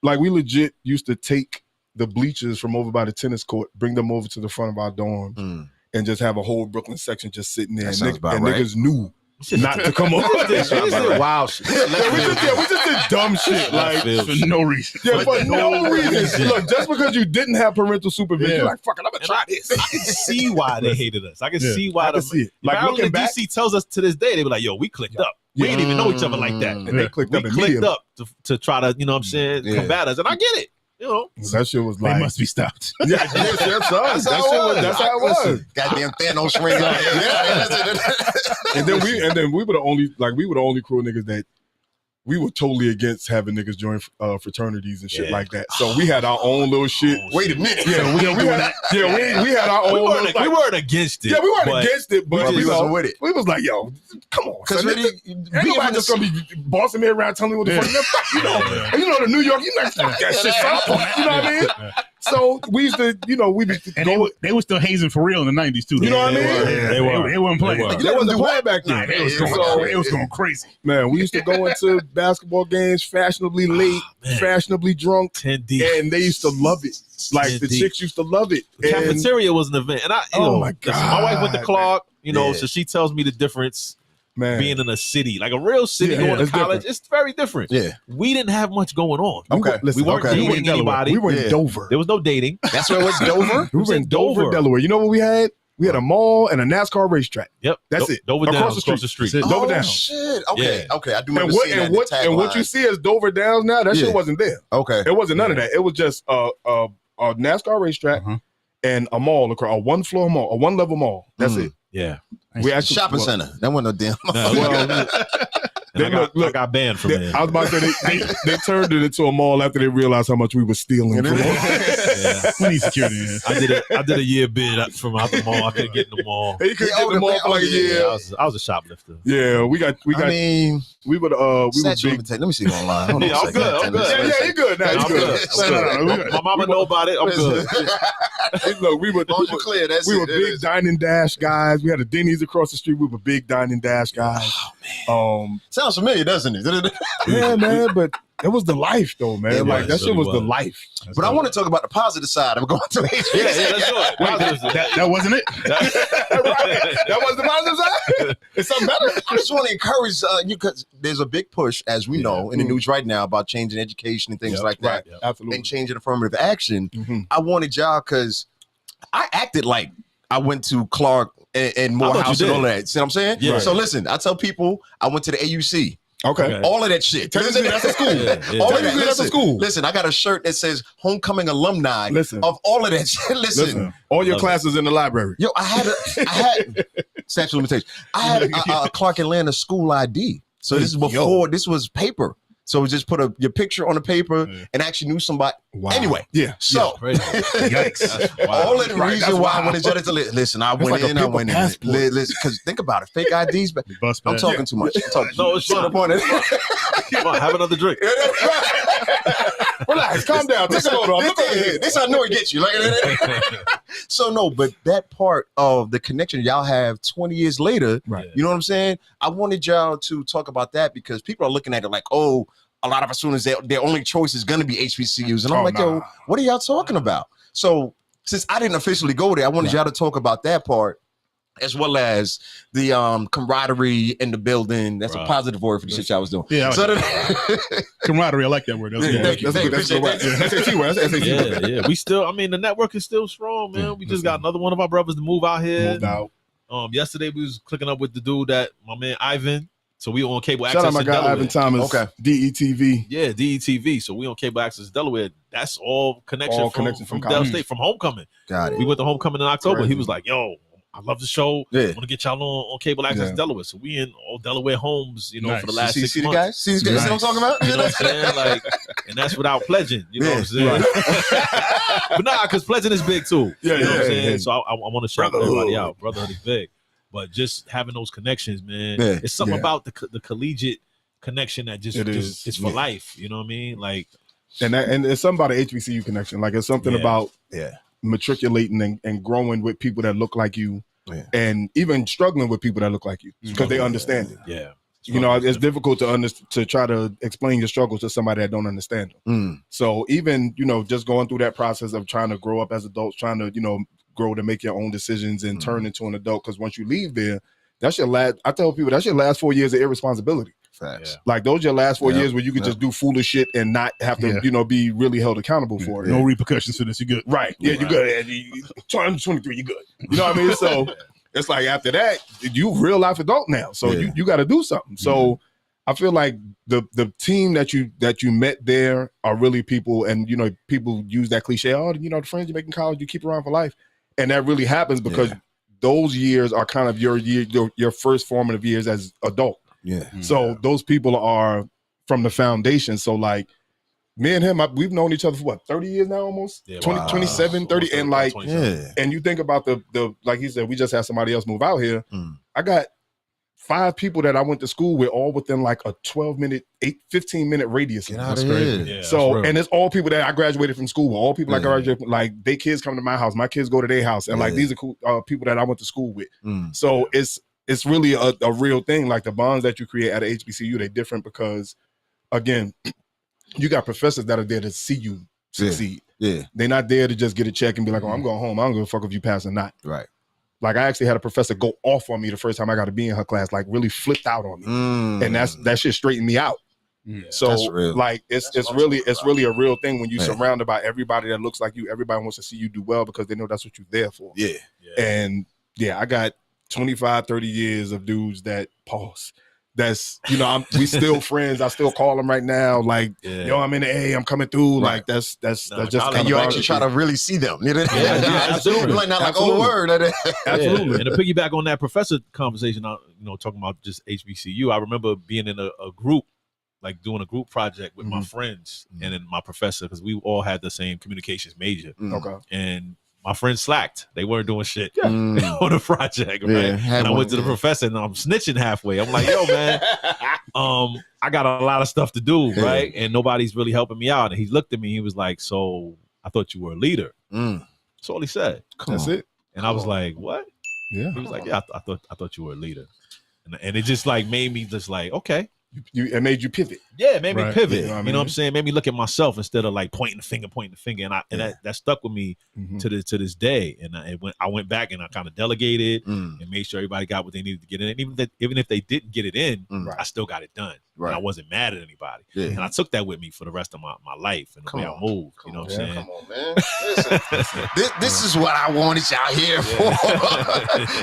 Like we legit used to take the bleachers from over by the tennis court, bring them over to the front of our dorms, and just have a whole Brooklyn section just sitting there. That And, sounds about and right. niggas knew not to come over. This is wild shit. we just did dumb shit. Like, For no reason. yeah, for no reason. Look, just because you didn't have parental supervision, Yeah. you're like, fuck it, I'm gonna try this. I can see why they hated us. I can Yeah. see why I can see it. Like, Maryland looking back, DC tells us to this day, they be like, yo, we clicked up. We didn't even know each other like that. and they clicked We up clicked immediately. up to try to, Yeah. combat us. And I get it. That shit was They like, must be stopped. yeah, that's how it was. Goddamn Thanos ring. And then we were the only crew of niggas that we were totally against having niggas join fraternities and shit Yeah. like that. So we had our own little shit. Wait a minute. Yeah, we had our own. We little, weren't, like, we weren't against it. yeah, we weren't but against it, but we you know, wasn't with it. we was like, yo, come on, Because son. really, Ain't nobody just gonna be bossing me around telling me what the fuck, you know. And you know, the New York, you like, fuck that shit, son. You know what I mean? So we used to, they were still hazing for real in the 90s too. You know what I mean? They weren't playing. They wasn't playing back then. It was going crazy. Man, we used to go into basketball games fashionably late, fashionably drunk, and they used to love it. Like the chicks used to love it. The cafeteria was an event, and my God, my wife went to Clark, so she tells me the difference. Man. Being in a city, like a real city, going to college, it's very different. Yeah, we didn't have much going on. We weren't dating anybody. We were in Dover. There was no dating. That's where it was. Dover. We were in Dover, Delaware. You know what we had? We had a mall and a NASCAR racetrack. Yep, that's it. Dover across Downs, the street. Dover Oh Downs. shit! Okay, I do remember seeing that. And what you see as Dover Downs now, that shit wasn't there. Okay, it wasn't none of that. It was just a NASCAR racetrack and a mall across a one-floor mall, a one-level mall. That's it. Yeah, we actually shopping center. That wasn't no damn. I got banned from there. I was about to say they turned it into a mall after they realized how much we were stealing. From We need security. I did a year bid from out the mall. I couldn't get in the mall. You couldn't get in the mall for like a year. I was a shoplifter. Yeah, we got. I mean, we were big. Let me see online. Hold on I'm good. I'm good. Yeah, you're good now. You're good. My mama know about it. I'm good. Look, we were clear. We were big dine and dash guys. We had a Denny's across the street. We were big dine and dash guys. Oh man, sounds familiar, doesn't it? Yeah, man, but it was the life, though, man. Yeah, like that shit was the life. But I want to talk about the positive side of going to HBCU. Yeah, let's do it. That wasn't it. That was the positive side. It's something better. I just want to encourage you because there's a big push, as we know, in the news right now about changing education and things like that, absolutely, and changing affirmative action. I wanted y'all because I acted like I went to Clark and Morehouse and all that. See what I'm saying? Yeah. So listen, I tell people I went to the AUC. Okay. All of that shit. Technically, that's a school. All of that. That's a school. Listen, I got a shirt that says homecoming alumni of all of that shit. Listen. All your classes in the library. Yo, I had statute of limitations. I had a Clark Atlanta school ID. So this is before this was paper. So we just put your picture on the paper and actually knew somebody. Wow. Anyway, so Yikes. all of the reason why I wanted y'all to listen, I went in. Listen, because think about it, fake IDs. But I'm talking too much. No, it's not the point. Come on, have another drink. Relax, calm down. Take a load off. Look over here. This I know it gets you. So no, but that part of the connection y'all have 20 years later, you know what I'm saying? I wanted y'all to talk about that because people are looking at it like, oh, a lot of our students, their only choice is going to be HBCUs. And I'm like, yo, what are y'all talking about? So since I didn't officially go there, I wanted y'all to talk about that part as well as the camaraderie in the building. That's a positive word for the shit y'all was doing. Yeah, camaraderie. I like that word. Thank you. That's SAT word. Yeah. We still, I mean, the network is still strong, man. We just got another one of our brothers to move out here. Moved out. Yesterday we was clicking up with the dude that my man Ivan. So we on cable access. Shout out my guy Delaware. Ivan Thomas. Okay. DETV. Yeah, DETV. So we on cable access Delaware. That's all connection from Del State, from homecoming. Got it. We went to homecoming in October. Crazy. He was like, yo, I love the show. Yeah. I want to get y'all on cable access Delaware. So we in all Delaware homes, for the last 6 See the months. guys? See what I'm talking about? You know what I'm saying? Like, and that's without pledging. You know what I'm saying? But nah, because pledging is big too. You know what I'm saying? So I want to shout everybody out. Brotherhood is big. But just having those connections, man, it's something about the collegiate connection that just is for life. You know what I mean? Like, and it's something about the HBCU connection. Like, it's something about matriculating and growing with people that look like you, and even struggling with people that look like you because they understand it. Yeah. It's difficult to try to explain your struggles to somebody that don't understand them. So even, just going through that process of trying to grow up as adults, trying to, grow to make your own decisions and turn into an adult. Because once you leave there, that's your last. I tell people that's your last 4 years of irresponsibility. Facts. Like those your last 4 years where you could just do foolish shit and not have to, be really held accountable for it. No repercussions for this. You good? Right? Yeah, you're good. 23, you good. You know what I mean? So it's like after that, you real life adult now. So you got to do something. So I feel like the team that you met there are really people, and people use that cliche. Oh, the friends you make in college, you keep around for life. And that really happens because those years are kind of your first formative years as adult. Yeah. So those people are from the foundation. So like me and him, we've known each other for what, 30 years now almost? Yeah, 27, 30. And like, and you think about the like he said, we just had somebody else move out here. I got 5 people that I went to school with, all within like a 15-minute radius. Get out of here. Yeah, So, and it's all people that I graduated from school with. All people I Yeah. graduated from, like, they kids come to my house. My kids go to their house. And like, Yeah. these are cool, people that I went to school with. Mm. So it's really a real thing. Like the bonds that you create at a HBCU, they're different because, again, you got professors that are there to see you succeed. Yeah. They're not there to just get a check and be like, oh, I'm going home. I don't give a fuck if you pass or not. Right. Like I actually had a professor go off on me the first time I got to be in her class, like really flipped out on me. And that shit straightened me out. So like it's really a real thing when you're surrounded by everybody that looks like you. Everybody wants to see you do well because they know that's what you're there for. Yeah. And I got 25, 30 years of dudes that pause. That's, we still friends. I still call them right now. Like, yo, I'm in the A, I'm coming through. Right. Like that's just and you actually try to really see them. You know? Absolutely. Like, not like, oh, word. Absolutely. And to piggyback on that professor conversation, talking about just HBCU, I remember being in a group, like doing a group project with my friends and then my professor, because we all had the same communications major. Okay. And my friends slacked. They weren't doing shit on the project, right? And I went to the professor and I'm snitching halfway. I'm like, yo, man, I got a lot of stuff to do, right? And nobody's really helping me out. And he looked at me, he was like, so I thought you were a leader. That's all he said. That's it. And I was like, what? Yeah. He was like, yeah, I thought you were a leader. And it just like made me just like, okay. It made you pivot. Yeah, it made me pivot. You know what I'm saying? It made me look at myself instead of like pointing the finger. And that stuck with me to this day. And I went back and I kind of delegated and made sure everybody got what they needed to get in. And even if they didn't get it in, I still got it done. Right. And I wasn't mad at anybody. Yeah. And I took that with me for the rest of my life and the way I moved. You know what I'm saying? Come on, man. Listen, this is what I wanted y'all here for.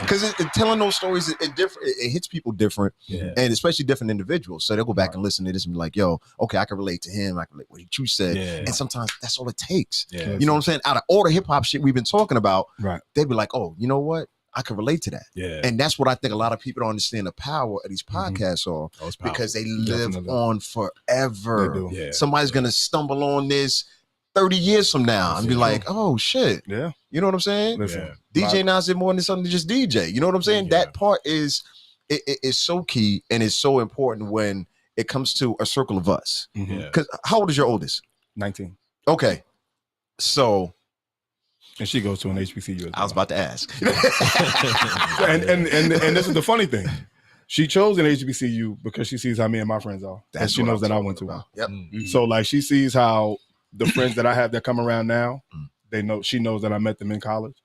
Because telling those stories, it hits people different, and especially different individuals. So they'll go back and listen to this and be like, yo, okay, I can relate to him. I can relate what you said. And sometimes that's all it takes. You know what I'm saying? Out of all the hip hop shit we've been talking about, they'd be like, oh, you know what? I can relate to that. And that's what I think a lot of people don't understand the power of these podcasts are, because they live on forever. Somebody's going to stumble on this 30 years from now and be like, oh, shit. Yeah. You know what I'm saying? DJ now is more than something to just DJ. You know what I'm saying? That part is so key and is so important when it comes to a circle of us. Because how old is your oldest? 19. Okay. So... And she goes to an HBCU. I was about to ask. and this is the funny thing. She chose an HBCU because she sees how me and my friends are. And she knows that I went to one. Yep. So like she sees how the friends that I have that come around now, she knows that I met them in college.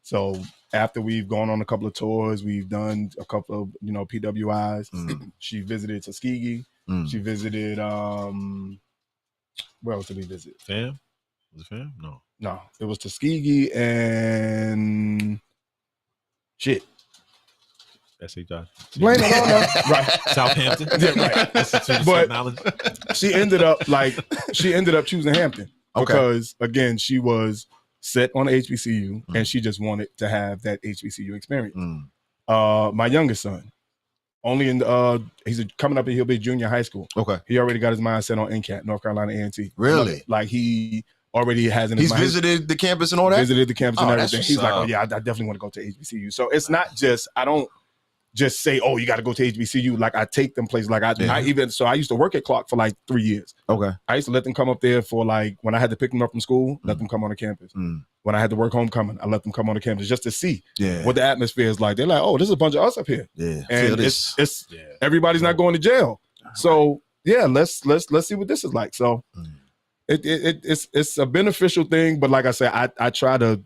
So after we've gone on a couple of tours, we've done a couple of, PWIs. She visited Tuskegee. She visited where else did we visit? Fam? Was it Fam? No, it was Tuskegee and shit. SHI. Blame it on her. Right. Southampton. Yeah, right. But she ended up choosing Hampton because again, she was set on HBCU and she just wanted to have that HBCU experience. My youngest son, only in he's coming up and he'll be junior high school. Okay. He already got his mind set on NCAT, North Carolina A&T. Really? Like he already has in He's his mind. visited the campus and all that? Visited the campus and everything. He's like, oh yeah, I definitely want to go to HBCU. So it's not just, I don't just say, oh, you got to go to HBCU. Like I take them places. Like I used to work at Clark for like 3 years. Okay. I used to let them come up there for like, when I had to pick them up from school, let them come on the campus. When I had to work homecoming, I let them come on the campus just to see what the atmosphere is like. They're like, oh, this is a bunch of us up here. Yeah. And it's everybody's not going to jail. So yeah, let's see what this is like. So it's a beneficial thing, but like I said, I try to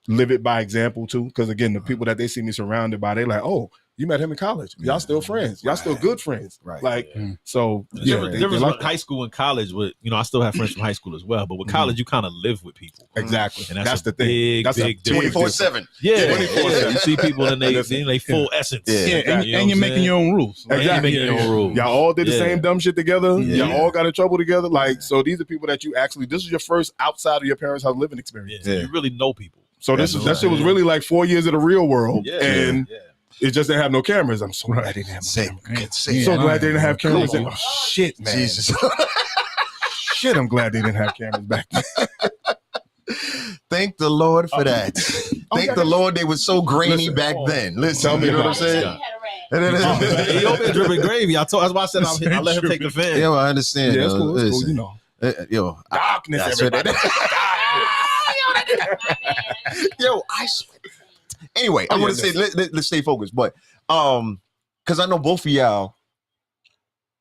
live it by example too, because again, the people that they see me surrounded by, they're like, oh, you met him in college. Y'all still friends. Y'all still good friends. Right. Like, so yeah. The difference with high school and college, with I still have friends from high school as well, but with college, you kind of live with people. Exactly. And that's the thing. That's big 24/7. Yeah. 24/7. You see people in they full essence. Yeah. And you're making your own rules. Exactly. You're making your own rules. Y'all all did the same dumb shit together. Y'all all got in trouble together. Like, so these are people that you actually, this is your first outside of your parents' house living experience. Yeah. You really know people. So that shit was really like 4 years of the real world. And it just didn't have no cameras. I'm so glad they didn't have cameras. So glad they didn't have cameras. Oh, shit, man. Jesus. Shit, I'm glad they didn't have cameras back then. Thank the Lord for that. Thank the Lord they were so grainy back then. Listen, tell me you know what I'm saying? He over there dripping gravy. That's why I said I let him take the fan. Yeah, I understand. Yeah, it's cool. It's cool, you know. Yo, Darkness, everybody. Yo, I swear. Anyway, I want to say let's stay focused, but because I know both of y'all.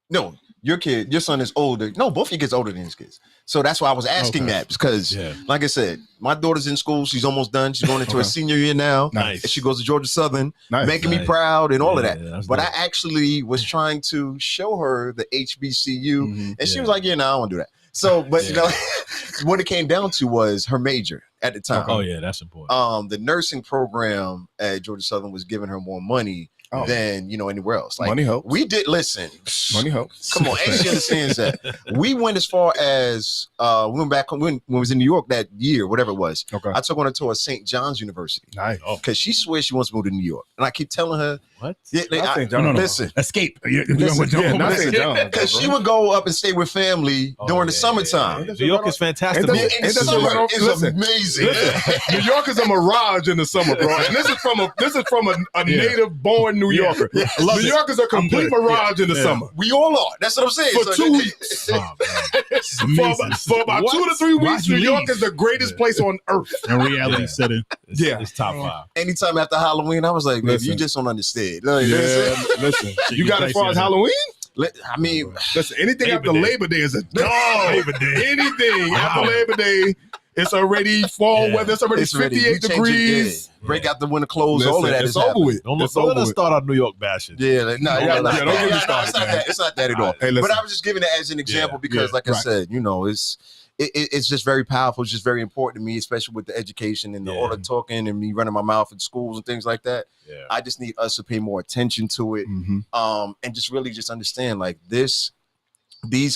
No, your son is older. No, both of your kids older than his kids. So that's why I was asking that because, like I said, my daughter's in school. She's almost done. She's going into her senior year now. Nice. And she goes to Georgia Southern, making me proud and all of that. But I actually was trying to show her the HBCU, and she was like, "Yeah, no, I don't want to do that." So, but you know, what it came down to was her major at the time. Oh yeah, that's important. The nursing program at Georgia Southern was giving her more money than anywhere else. Like, money helps. We did listen. Money helps. Come on, and she understands that. We went as far as we went back when we was in New York that year, whatever it was. Okay. I took her to a St. John's University. Nice. Because she swears she wants to move to New York, and I keep telling her, "What? Yeah, Listen, escape." Because she would go up and stay with family during the summertime. New York is fantastic. In the summer is amazing. New York is a mirage in the summer, bro. And this is from a native born New Yorker. New York is a complete mirage in the summer. We all are. That's what I'm saying. For 2 weeks. For about 2 to 3 weeks, New York is the greatest place on earth. In reality setting. It's top 5. Anytime after Halloween, I was like, "Baby, you just don't understand." Like, listen. You got as far as Halloween? I mean, listen, anything after Labor Day is a dog. Anything after Labor Day, it's already fall weather. It's already 58 degrees. Break out the winter clothes. All of that is over with. Don't let us start our New York bashing. Don't get me started. It's not that at all. Hey, but I was just giving it as an example because, like I said, it's just very powerful. It's just very important to me, especially with the education and all the talking and me running my mouth in schools and things like that. Yeah. I just need us to pay more attention to it, and just really just understand like these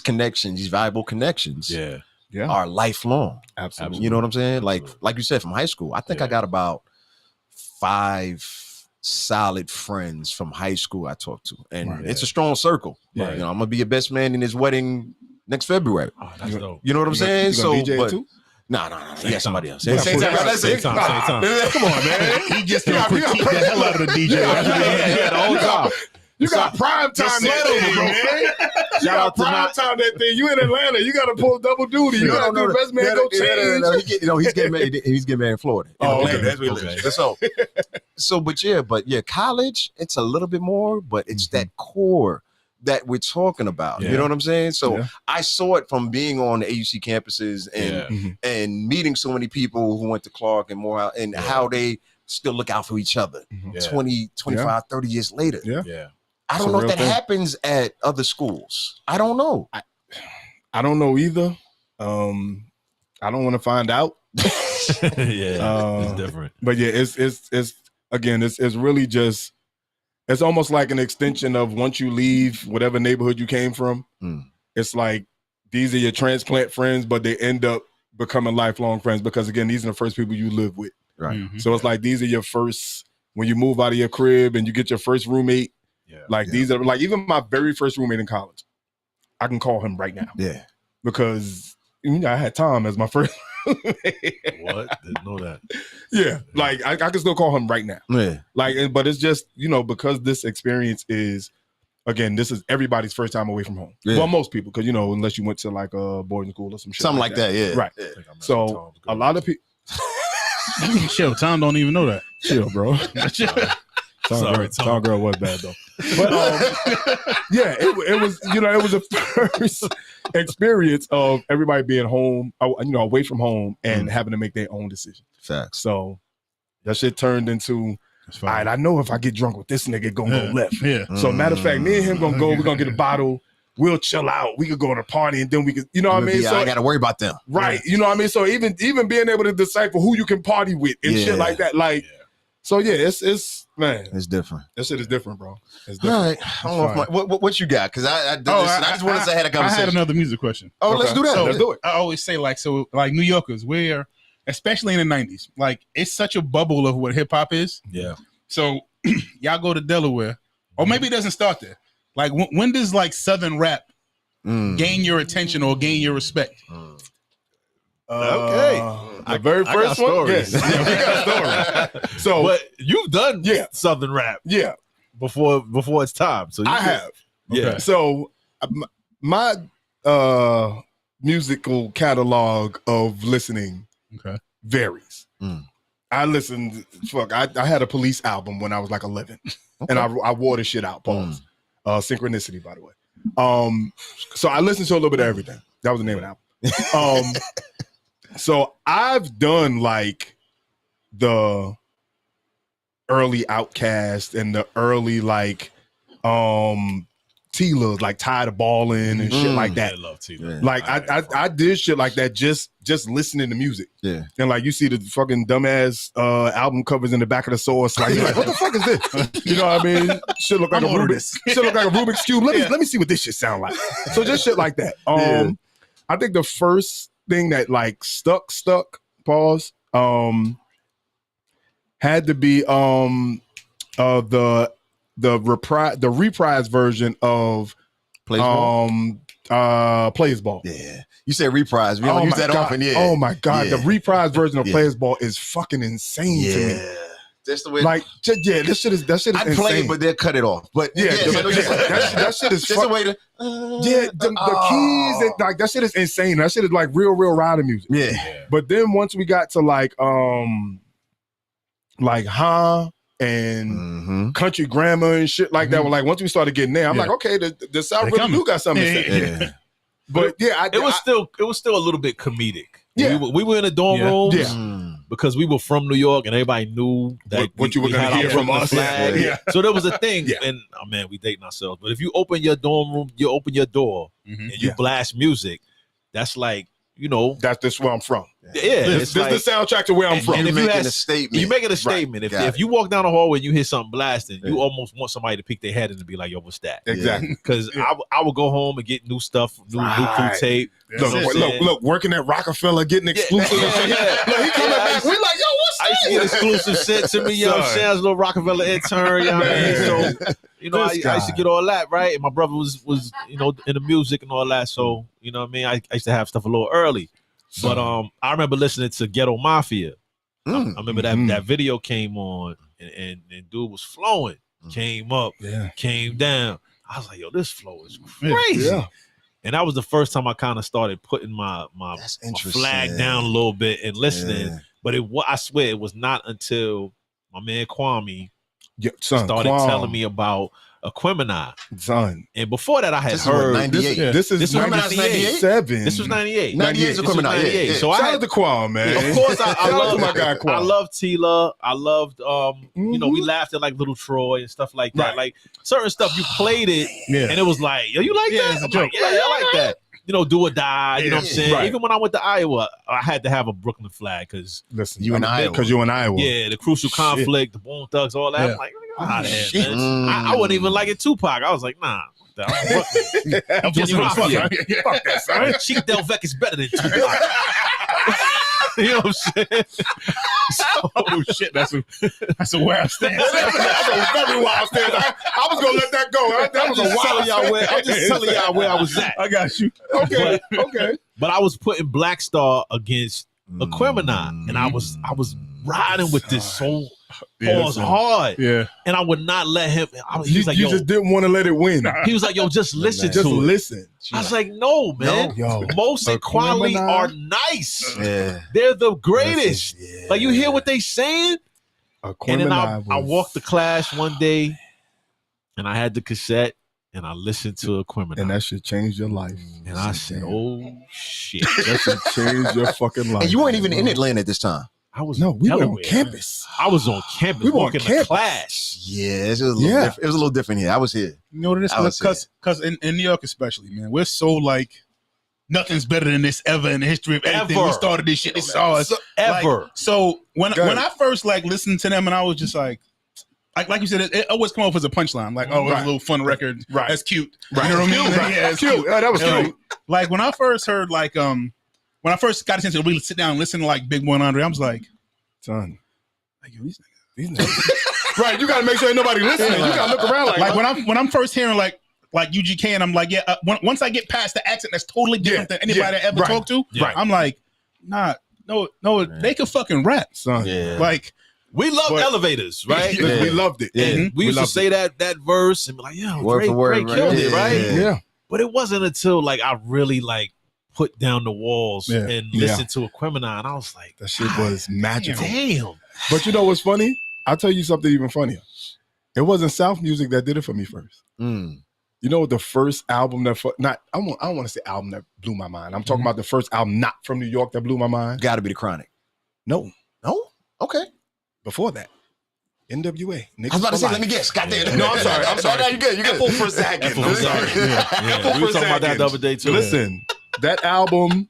connections, these valuable connections, are lifelong. Absolutely. You know what I'm saying? Like you said, from high school, I think I got about 5 solid friends from high school I talked to, and it's a strong circle. Right. You know, I'm gonna be your best man in his wedding next February. Oh, that's dope. You know what I'm saying? You So, DJ but too? No. Yeah, somebody else. Same time. Come on, man. He just gonna critique the hell out of the DJ. The whole time. You got prime time that thing, man. You got prime time that thing. You in Atlanta. You got to pull double duty. You got to do the best man go change. No, he's getting married. He's getting married in Florida. Oh, okay. That's where he lives. But college, it's a little bit more, but it's that core that we're talking about. You know what I'm saying? So I saw it from being on the AUC campuses and meeting so many people who went to Clark and Morehouse and how they still look out for each other 20, 25, 30 years later. Yeah. I don't know if that happens at other schools. I don't know. I don't know either. I don't want to find out. It's different. But yeah, it's really just, it's almost like an extension of once you leave whatever neighborhood you came from, it's like these are your transplant friends, but they end up becoming lifelong friends because again, these are the first people you live with. Right. So it's like these are your first, when you move out of your crib and you get your first roommate. These are like even my very first roommate in college. I can call him right now. Yeah. Because I had Tom as my first What? Didn't know that. Yeah. Like I can still call him right now. Yeah. Like, but it's just, because this experience is, again, this is everybody's first time away from home. Yeah. Well, most people, because unless you went to like a boarding school or some shit. Something like that, yeah. Right. Yeah. So a lot of people chill. Tom don't even know that. Chill, bro. Tom girl was bad though. But it was it was a first experience of everybody being home, away from home and having to make their own decision. Facts. So that shit turned into, all right, I know if I get drunk with this nigga, it gonna go left. Yeah. So matter of fact, me and him gonna go, we're gonna get a bottle, we'll chill out, we could go to a party and then we could, what I mean? So I gotta worry about them. Right. You know what I mean? So even being able to decipher who you can party with and shit like that. Like, so yeah, it's man. It's different. That shit is different, bro. It's different. All right. I don't know what you got? Because I just wanted to have a conversation. I had another music question. Oh, let's do that. So let's do it. I always say like New Yorkers, we're, especially in the 90s, like it's such a bubble of what hip hop is. Yeah. So y'all go to Delaware, or maybe it doesn't start there. Like when does like Southern rap gain your attention or gain your respect? Okay. The very first one. Yes. Yeah, we got a story. So, but you've done Southern rap. Yeah. before it's time. So I have. Yeah. Okay. So my musical catalog of listening varies. I listened. I had a Police album when I was like 11, and I wore the shit out. Pause. Synchronicity, by the way. So I listened to a little bit of everything. That was the name of the album. So I've done like the early Outkast and the early like Tila, like Tired of Ballin' and shit like that. I love Tila. Like I did shit like that just listening to music. Yeah. And like you see the fucking dumbass album covers in the back of the source. Like you're like, what the fuck is this? You know what I mean? Should look like a Rubik's Cube. Let me see what this shit sound like. So just shit like that. I think the first thing that like stuck, pause, had to be the reprise version of Plays Ball. Plays Ball. Yeah. You said reprise. We don't use that often. Yeah. Oh my God. Yeah. The reprise version of Plays Ball is fucking insane to me. That's the way. Like, that shit is I'd insane. play it, but they'll cut it off. But that shit is just a way to. The keys and like that shit is insane. That shit is like real rider music. Yeah. But then once we got to like and country grammar and shit like that, like once we started getting there, I'm like, okay, the South really do got something to say. Yeah. But yeah, it was still a little bit comedic. Yeah. We were in the dorm rooms because we were from New York and everybody knew that what you were going to hear from us. Yeah. So there was a thing, and we dating ourselves. But if you open your dorm room, you open your door and you blast music, that's like, you know, that's where I'm from. Yeah, this is the soundtrack to where I'm from. And you're making a statement. You're making a statement. If you walk down the hallway and you hear something blasting, you almost want somebody to peek their head in and be like, "Yo, what's that?" Exactly. Because I would go home and get new stuff, new crew tape. Look, working at Rockefeller, getting exclusive. Look, he coming back. We like, yo, what's that? I used to get exclusive sent to me. Yo, Shan's little Rockefeller intern. You know what I mean? So, you know, I used to get all that, right? And my brother was you know, in the music and all that. So, you know what I mean? I used to have stuff a little early. But I remember listening to Ghetto Mafia. I remember that video came on and dude was flowing. Came up, came down. I was like, yo, this flow is crazy. Yeah. And that was the first time I kind of started putting my flag down a little bit and listening. Yeah. But I swear it was not until my man Kwame started telling me about Aquemini. And before that, I had heard 98. This is 97. This was 98. 98 is Aquemini. Yeah. So shout out to Kwame, man. Of course, I love my guy Kwame. I loved Tila. I loved you know, we laughed at like Little Troy and stuff like that. Like certain stuff, you played it, and it was like, yo, you like that? I'm like, yeah, I like that. You know, Do or Die. You know what I'm saying? Right. Even when I went to Iowa, I had to have a Brooklyn flag because you in Iowa. Because you're in Iowa. Yeah, the Crucial Conflict, the Bone Thugs, all that. I'm like, out of here, man. I wouldn't even like it Tupac. I was like, nah. I'm just fuck that, son. Chief Del Vec is better than Tupac. You know what I'm saying? Oh shit, that's a wild stance. That's a very wild stance. I was gonna let that go. That was a wild stance. I'm just telling y'all where I was at. I got you. Okay. But I was putting Black Star against Aquemini, and I was riding with this so hard. Yeah. And I would not let him. He was like, you yo, just didn't want to let it win. He was like, yo, just listen to it. Listen. I was like, no, man. No, Most and Quali are nice. Yeah. They're the greatest. Yeah. Like, you hear what they saying? And then I walked the class one day, and I had the cassette, and I listened to Aquemini. And that should change your life. And I said, oh, shit. That should change your fucking life. And you weren't even in Atlanta at this time. We were on campus. I was on campus. We were on campus. campus. Class. Yeah, it was a little different here. I was here. You know what it is? Because in New York especially, man, we're so like, nothing's better than this ever in the history of anything. We started this shit. This is ours. Ever. Like, so when I first like listened to them and I was just like you said, it always come off as a punchline. Like, oh, it's a little fun record. Right. That's cute. Right. You know what I mean? Right. Yeah, it's cute. Oh, that was cute. Like when I first heard when I first got a chance to really sit down and listen to like Big One Andre, I was like, son, like, yo, these niggas. Right, you gotta make sure ain't nobody listening. You gotta look around like when I'm first hearing like UGK and I'm like, once I get past the accent that's totally different than anybody I ever talked to, I'm like, nah, no, they can fucking rap, son. Yeah. Like We love elevators, right? We loved it. And we used to say that verse and be like, yo, Drake killed it, right? Yeah. But it wasn't until like I really like put down the walls and listened to Aquemini, and I was like, that shit was magical. Damn. But you know what's funny? I'll tell you something even funnier. It wasn't South music that did it for me first. You know what the first album that I don't want to say album that blew my mind. I'm talking about the first album not from New York that blew my mind. Got to be The Chronic. No. Okay. Before that, NWA. I was about to say, let me guess. Goddamn. No, I'm sorry. No, you're good. Apple for Zagging. We were talking about that the other day too. Listen, that album.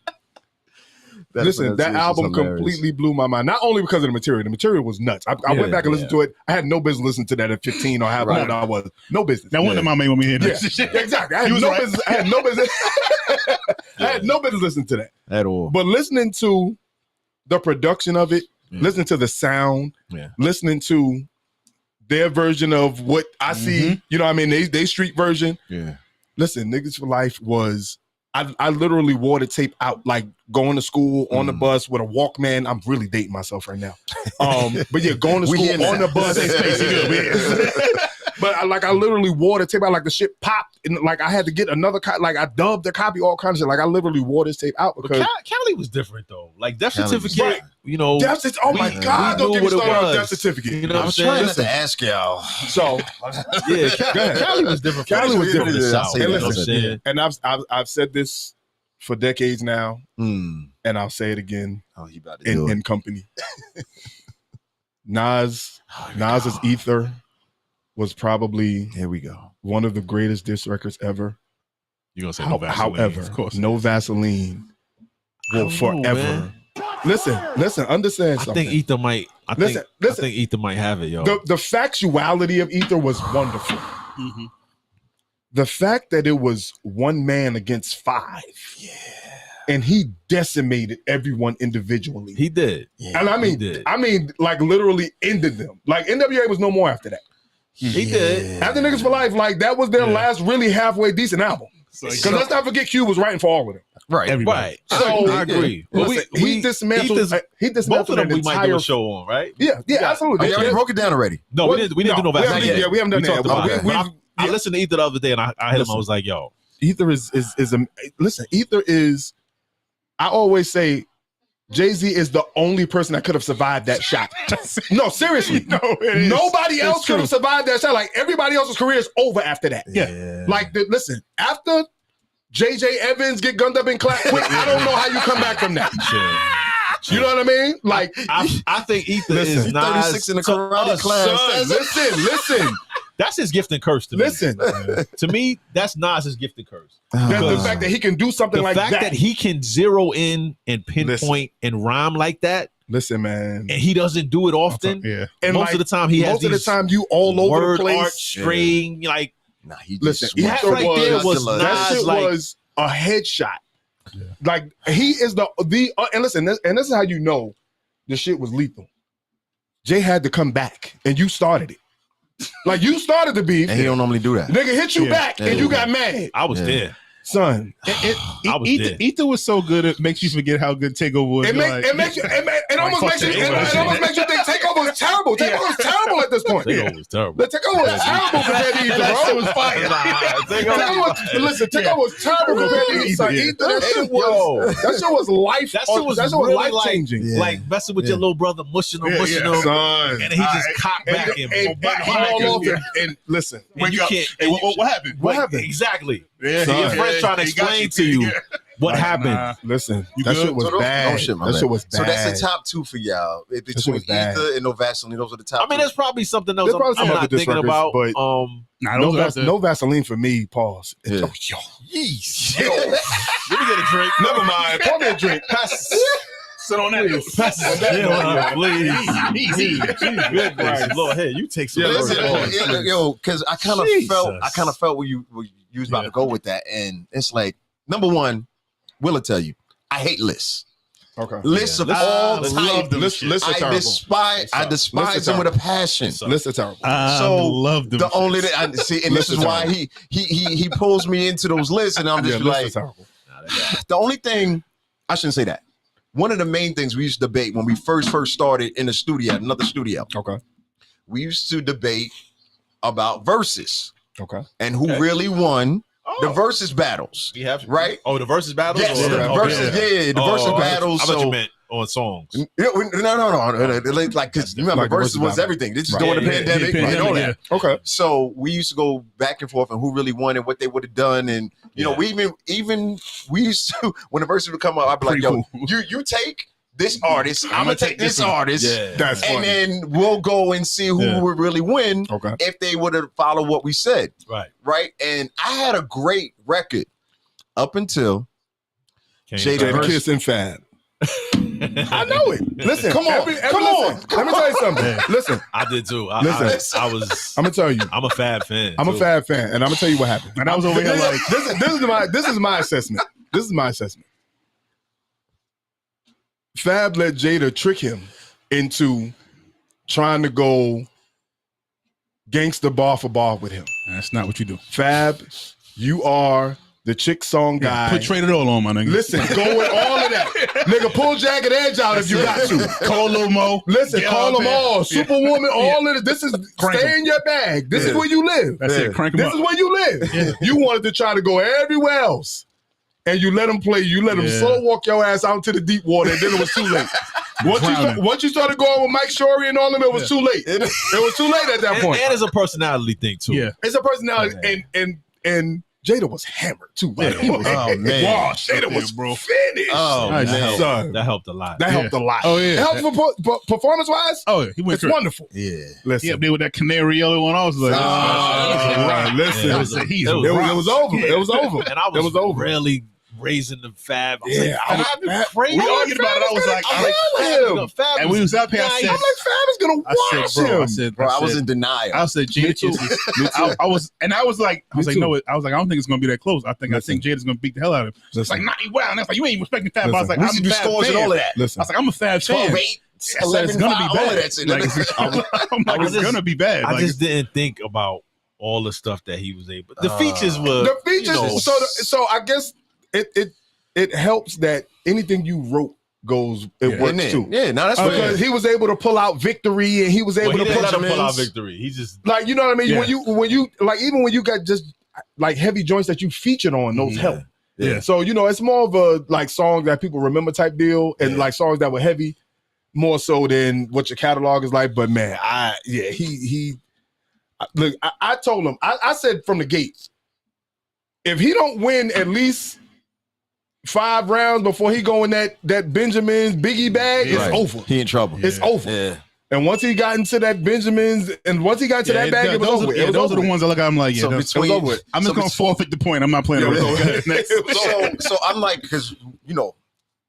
That album completely blew my mind. Not only because of the material. The material was nuts. I went back and listened to it. I had no business listening to that at 15 or however old I was. No business. That wasn't my main when we heard that. Exactly. I had no business. I had no business listening to that at all. But listening to the production of it, listening to the sound, listening to their version of what I see, you know what I mean? They street version. Yeah. Listen, Niggas for Life was, I literally wore the tape out, like going to school on the bus with a Walkman. I'm really dating myself right now. But yeah, going to school on the bus. But I literally wore the tape out, like the shit popped, and like I had to get another copy, like I dubbed the copy, all kinds of shit. Like I literally wore this tape out because Cali was different though. Like Death Certificate, you know. Oh my God! Don't get me started on Death Certificate. You know what I'm saying? saying? Not to ask y'all. So Cali was different. Cali was different. And listen, and I've said this for decades now, and I'll say it again. Oh, he about to in company. Nas's Ether was probably one of the greatest diss records ever. You're gonna say No Vaseline? However, of course, No Vaseline will forever. Listen, understand something. I think Ether might. I think Ether might have it, yo. The factuality of Ether was wonderful. The fact that it was one man against five. Yeah. And he decimated everyone individually. He did. Yeah, and I mean, like literally ended them. Like NWA was no more after that. He did. After Niggas for Life, like that was their last really halfway decent album. Because let's not forget Q was writing for all of them. Right. Everybody. So I agree. Listen, he dismantled both of them. We might do a show on, right? Yeah, absolutely. You already broke it down already. No, we didn't do No Vaseline. Yeah, we haven't done that. I listened to Ether the other day and I hit him. I was like, yo. Ether is listen, Ether is, I always say, Jay-Z is the only person that could have survived that shot. No, seriously. Nobody else could have survived that shot. Like, everybody else's career is over after that. Yeah. Like, listen, after J.J. Evans get gunned up and clapped quick, I don't know how you come back from that. You know what I mean? Like, I think Ether is Nas 36 in the karate class. Listen. That's his gift and curse to me. Listen. To me, that's Nas's gift and curse. The fact that he can do something like that. The fact that he can zero in and pinpoint and rhyme like that. Listen, man. And he doesn't do it often. And most of the time he has most of the time you all over the place. Art, string, like. Nah, he listen, that right there was that shit was a headshot. Yeah. Like he is the and listen, and this is how you know the shit was lethal. Jay had to come back, and you started it. Like you started the beef, and he don't normally do that. Nigga hit you back, and you got mad. I was there. Son, Ether was so good it makes you forget how good Takeover was. It almost makes you think Takeover was terrible. Takeover was terrible at this point. Takeover was terrible. The Takeover was terrible compared to Ether, bro. That shit was fire. Takeover was terrible compared to Ether. That shit was life. That shit was really life changing. Like messing with your little brother, mushing him, son. and he just cocked back and listen. What happened? What happened? Exactly. Yeah, so your friend's trying to explain to you what happened. Listen, that shit was bad. That shit was bad. So that's the top two for y'all. Between Ether and No Vaseline, those are the top. I mean, there's probably something else I'm not thinking about. But No Vaseline for me. Pause. Let me get a drink. Never mind. Pour me a drink. Sit on that. Please. Lord, hey, you take some. Yo, because I kind of felt where you was about to go with that, and it's like, number one, will I tell you, I hate lists. Okay. Lists of all types. Lists are terrible. I despise them with a passion. Lists are terrible. So love them. The only thing I see, and this is why he pulls me into those lists, and I'm just like, the only thing I shouldn't say that. one of the main things we used to debate when we first started in the studio, another studio. Okay. We used to debate about verses. Okay. And who really won the versus battles. We have right? Oh, the versus battles? Yes, the versus, the versus battles. I thought you meant on songs. No. Like, because remember, versus was everything. This is during the pandemic and all that. Okay. So we used to go back and forth on who really won and what they would have done. And, you know, we used to, when the verses would come up, I'd be like, yo, you take this artist, I'm gonna take this artist, That's funny. and then we'll go and see who would really win if they would have followed what we said. Right. And I had a great record up until Jada Kiss and Fab. I know it. Listen, come on. Let me tell you something. Listen, I did too. Listen, I was. I'm gonna tell you. I'm a Fab fan. I'm a Fab fan, and I'm gonna tell you what happened. And I was over here like, this is my assessment. This is my assessment. Fab let Jada trick him into trying to go gangsta bar for bar with him. That's not what you do. Fab, you are the chick song guy. Put Trade It All on, my nigga. Listen, go with all of that. Nigga, pull Jagged Edge out if you got to. Call Lil Mo. Listen, call them all. Superwoman, all of this. This is stay in your bag. This is where you live. That's it. Crank 'em This up. is where you live. You wanted to try to go everywhere else. And you let them play. You let them slow walk your ass out to the deep water, and then it was too late. Once you started going with Mike Shorey and all of them, it was too late. It was too late at that point. And it's a personality thing too. Yeah, it's a personality, and Jada was hammered too. Yeah. Oh man, wow, Jada was finished. Oh man, son. that helped a lot. That helped a lot. Oh yeah, it helped for performance wise. Oh, he went. It's wonderful. Yeah, listen. He up there with that canary yellow one. I was like, listen, it was over. It was over. And I was really raising the Fab. I was like, crazy. We argued about it. I was like, Fab and we was up here. I said, I'm like, Fab is gonna watch him. I said, bro, I was in denial. I said, Jada Kiss. I was like, I don't think it's gonna be that close. I think Jada's gonna beat the hell out of him. It's like, nah, he wow. And I was like, you ain't respecting Fab. I was like, I'm a Fab fan. All of that. I was like, I'm a Fab fan. 12-8, I said, it's gonna be bad. It's gonna be bad. I just didn't think about all the stuff that he was able. The features were. The features. So I guess it helps that anything you wrote works too. Yeah, no, that's because he was able to pull out victory, and he was able to pull out victory. He just like, you know what I mean. When you like, even when you got just like heavy joints that you featured on, those help. Yeah. So it's more of a like song that people remember type deal, and like songs that were heavy more so than what your catalog is like. But man, he look. I told him. I said from the gate, if he don't win at least 5 rounds before he go in that Benjamin's Biggie bag, it's over. He in trouble. It's over. Yeah. And once he got into that Benjamin's, and once he got into that bag, it was over. Those are the ones I look at. I'm like, it was over. I'm just gonna forfeit the point. I'm not playing. So I'm like, because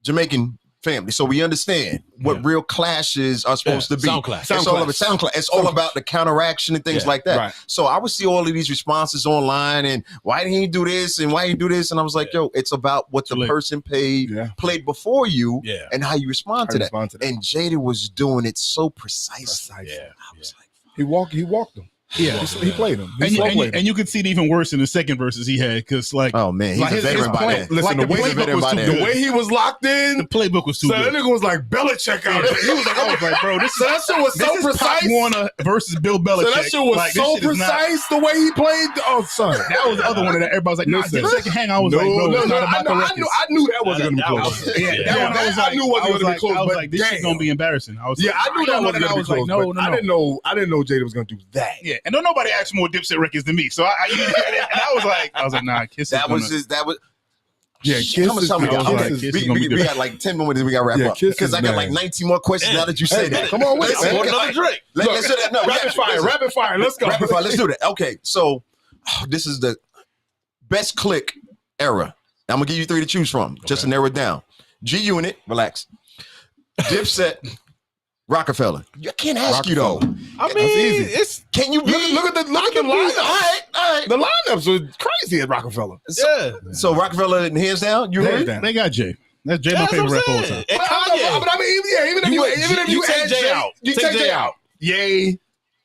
Jamaican family, so we understand what real clashes are supposed to be. Sound clash. It's all about sound clash. It's all about the counteraction and things like that. Right. So I would see all of these responses online, and why didn't he do this, and why didn't he do this, and I was like, yo, it's about what the person played before you, and how you respond to that. And Jada was doing it so precisely. Yeah. I was like, he walked them. Yeah, he played them. And you could see it even worse in the second verses he had, because like, oh man, he's a veteran by then. Listen, the way he was locked in, the playbook was too good. That nigga was like Belichick out there. He was like, I was like, bro, this that shit was so precise. Pop Warner versus Bill Belichick. So that shit was so precise the way he played. Oh, son, that was the other one that everybody was like, nah, get second hang. I was like, bro, it's not about the records. I knew that wasn't gonna be close. Yeah, I knew wasn't gonna be close. I was like, this is gonna be embarrassing. I knew that wasn't gonna be close. No, I didn't know Jada was gonna do that. Yeah, and don't nobody ask more Dipset records than me. So I was like, nah, Kiss. That was Kiss. We got like 10 more minutes. We got to wrap up because I got like 19 more questions now that you say that. Come on, let's have another drink. Let's do that. No, rapid fire. Let's go. Rapid fire. Let's do that. Okay, so this is the best click era. I'm gonna give you 3 to choose from, just to narrow it down. G Unit, relax. Dipset. Rockefeller. I can't ask you though. I mean, it's can you be look at the lineup? All right. The lineups were crazy at Rockefeller. So Rockefeller hands down. You heard? They got Jay. That's Jay my favorite rapper all the time. And Kanye. But I mean, even if you take Jay out, you take Jay out. Yay,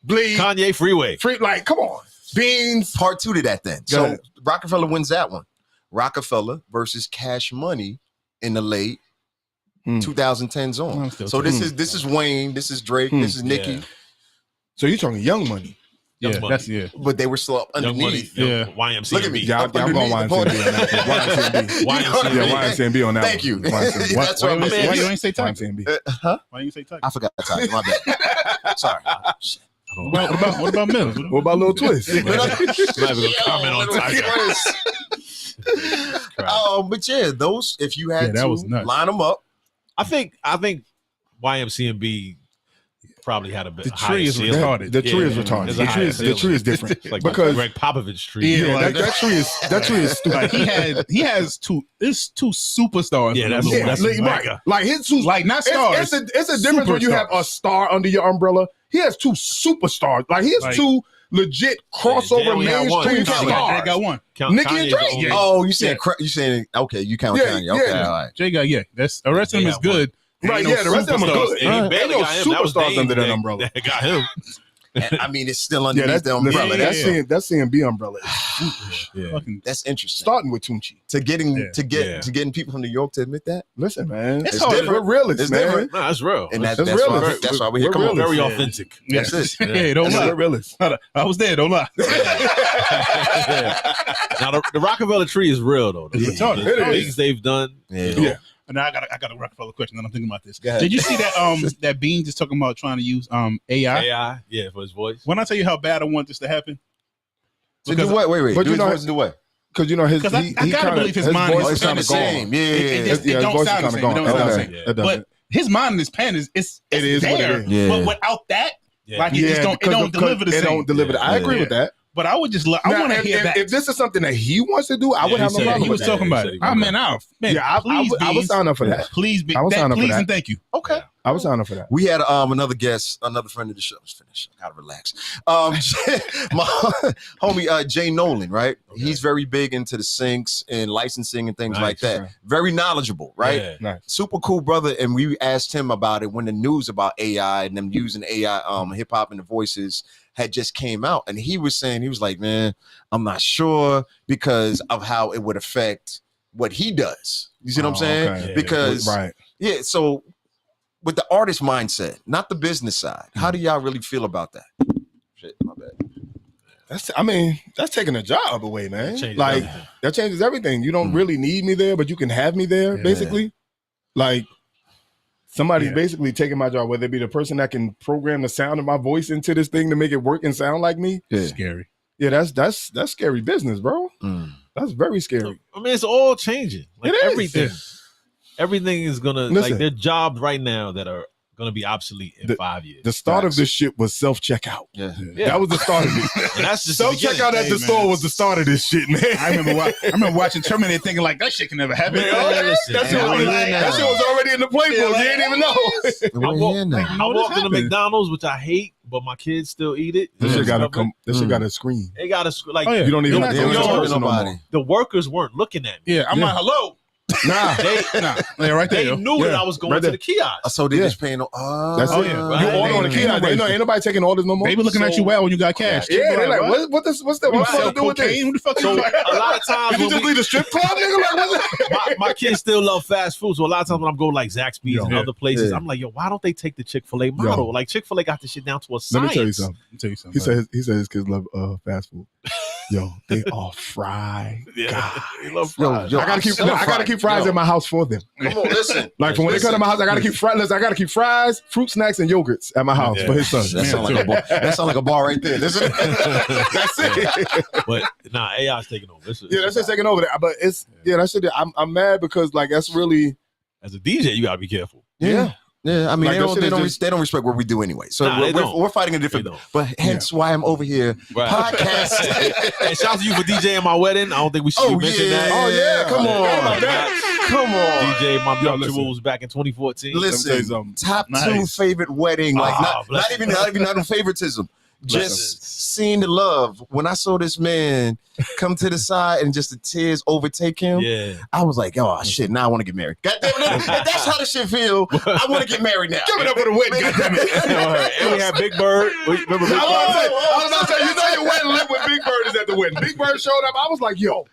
Bleed, Kanye, Freeway. Like, come on, Beans. Part 2 to that then. So Rockefeller wins that one. Rockefeller versus Cash Money in the late 2010s on. So this is Wayne, this is Drake, this is Nicki. Yeah. So you're talking Young Money. Yeah, that's But they were still up underneath. Yeah. YMCMB. Look at me. Yeah, I'm going YMCMB on that. YMCMB on that. Thank you. YMCMB. That's what I'm Why saying. you ain't say Tiger? YMCMB. Huh? Why you say Tiger? I forgot Tiger. My bad. Sorry. What about Mills? What about Lil Twist? Comment on Tiger. But yeah, those, if you had to line them up. I think YMCMB probably had a bit. The tree is retarded. The tree is retarded. The tree is different like because Greg Popovich's tree. Yeah, like, that tree is stupid. Like he has two superstars. Yeah, that's right. Like his two, like not stars. It's a difference when you have a star under your umbrella. He has two superstars. Like he has two legit crossover mainstream stars. I got one. Nicki and Drake. Yeah. Oh, you saying okay? You count Kanye? Okay, all right. Jay got that's the rest of them is good. Right, yeah, the rest of them are good. Ain't no superstars under that umbrella. That got him. I mean, it's still underneath the umbrella. That's CMB umbrella. That's interesting. Starting with Tunchi to getting people from New York to admit that. Listen, man, it's different. We're realists, man. Different. No, that's real. And that's why we're here. Come on, very authentic. That's it. Yeah, don't lie. We're realists. I was there. Don't lie. Now the Rockefeller tree is real though. The things they've done. Yeah. And I got a Rockefeller question. And I'm thinking about this. Did you see that that Beans is talking about trying to use AI? AI, yeah, for his voice. When I tell you how bad I want this to happen, to do what? Wait. But do his voice do what? Because his I gotta believe his mind is kind of the same. It don't sound the same. It don't sound the same. But his mind in his pen is there. But without that, like it don't deliver the same. It don't deliver. I agree with that. But I would just I want to hear that. If this is something that he wants to do, I would have no problem. He was talking about it. I would sign up for that. Please be. I would sign up for please that. and thank you. Okay. I was signing up for that. We had another guest, another friend of the show. Let's finish. Gotta relax. My homie Jay Nolan, right? Okay. He's very big into the syncs and licensing and things like that. Right. Very knowledgeable, right? Yeah. Nice. Super cool brother. And we asked him about it when the news about AI and them using AI, hip hop and the voices had just came out. And he was saying, he was like, man, I'm not sure because of how it would affect what he does. You see what I'm saying? Okay. Because so with the artist mindset, not the business side, how do y'all really feel about that? Shit, my bad. That's taking a job away, man. That changes everything. You don't really need me there, but you can have me there, basically. Like somebody's basically taking my job, whether it be the person that can program the sound of my voice into this thing to make it work and sound like me. Yeah. Scary. Yeah, that's scary business, bro. That's very scary. I mean, it's all changing. Like everything. Yeah. Everything is gonna like their jobs right now that are gonna be obsolete in 5 years. The start of this shit was self-checkout. Yeah. That was the start of it. And that's just self-checkout at the store was the start of this shit, man. I remember watching Terminator thinking like that shit can never happen. That shit was already in the playbook. You didn't even know. I walked into McDonald's, which I hate, but my kids still eat it. This shit got a screen. They got a like you don't even nobody. The workers weren't looking at me. Yeah, I'm like, hello. Nah, they right there. They knew that I was going to the kiosk. So they just paying. That's it. You order on the kiosk. Ain't nobody taking orders no more. They be looking at you well when you got cash. Yeah, they're like, what's that? What's that to do with this? What the fuck? So a lot of times, did you just leave the strip club, nigga? Like, what's my kids still love fast food. So a lot of times when I'm going like Zaxby's and other places, I'm like, yo, why don't they take the Chick-fil-A model? Like Chick-fil-A got this shit down to a science. Let me tell you something. He said his kids love fast food. Yo, they are fried. Yeah, they love fries. Yo, I gotta keep fries in my house for them. Come on, listen. Like when they come to my house, I gotta keep fries. I gotta keep fries, fruit snacks, and yogurts at my house for his son. That sounds like a bar right there. That's it. But nah, AI's taking over. That's just taking over. But that shit. I'm mad because like that's really as a DJ, you gotta be careful. Yeah. Yeah, I mean, like they don't respect what we do anyway. So we're fighting a different. But hence why I'm over here podcasting. And shout out to you for DJing my wedding. I don't think we should mention that. Oh yeah, come on, come on. DJ my nuptials back in 2014. Listen, top 2 favorite wedding, like not even favoritism. Just seeing the love. When I saw this man come to the side and just the tears overtake him, I was like, oh shit, now I want to get married. God damn it, that's how the shit feel. I want to get married now. Give it up for the wedding, goddammit. And we had Big Bird. Remember Big Bird? I was about to say, you know your wedding lit when Big Bird is at the wedding. Big Bird showed up. I was like, yo,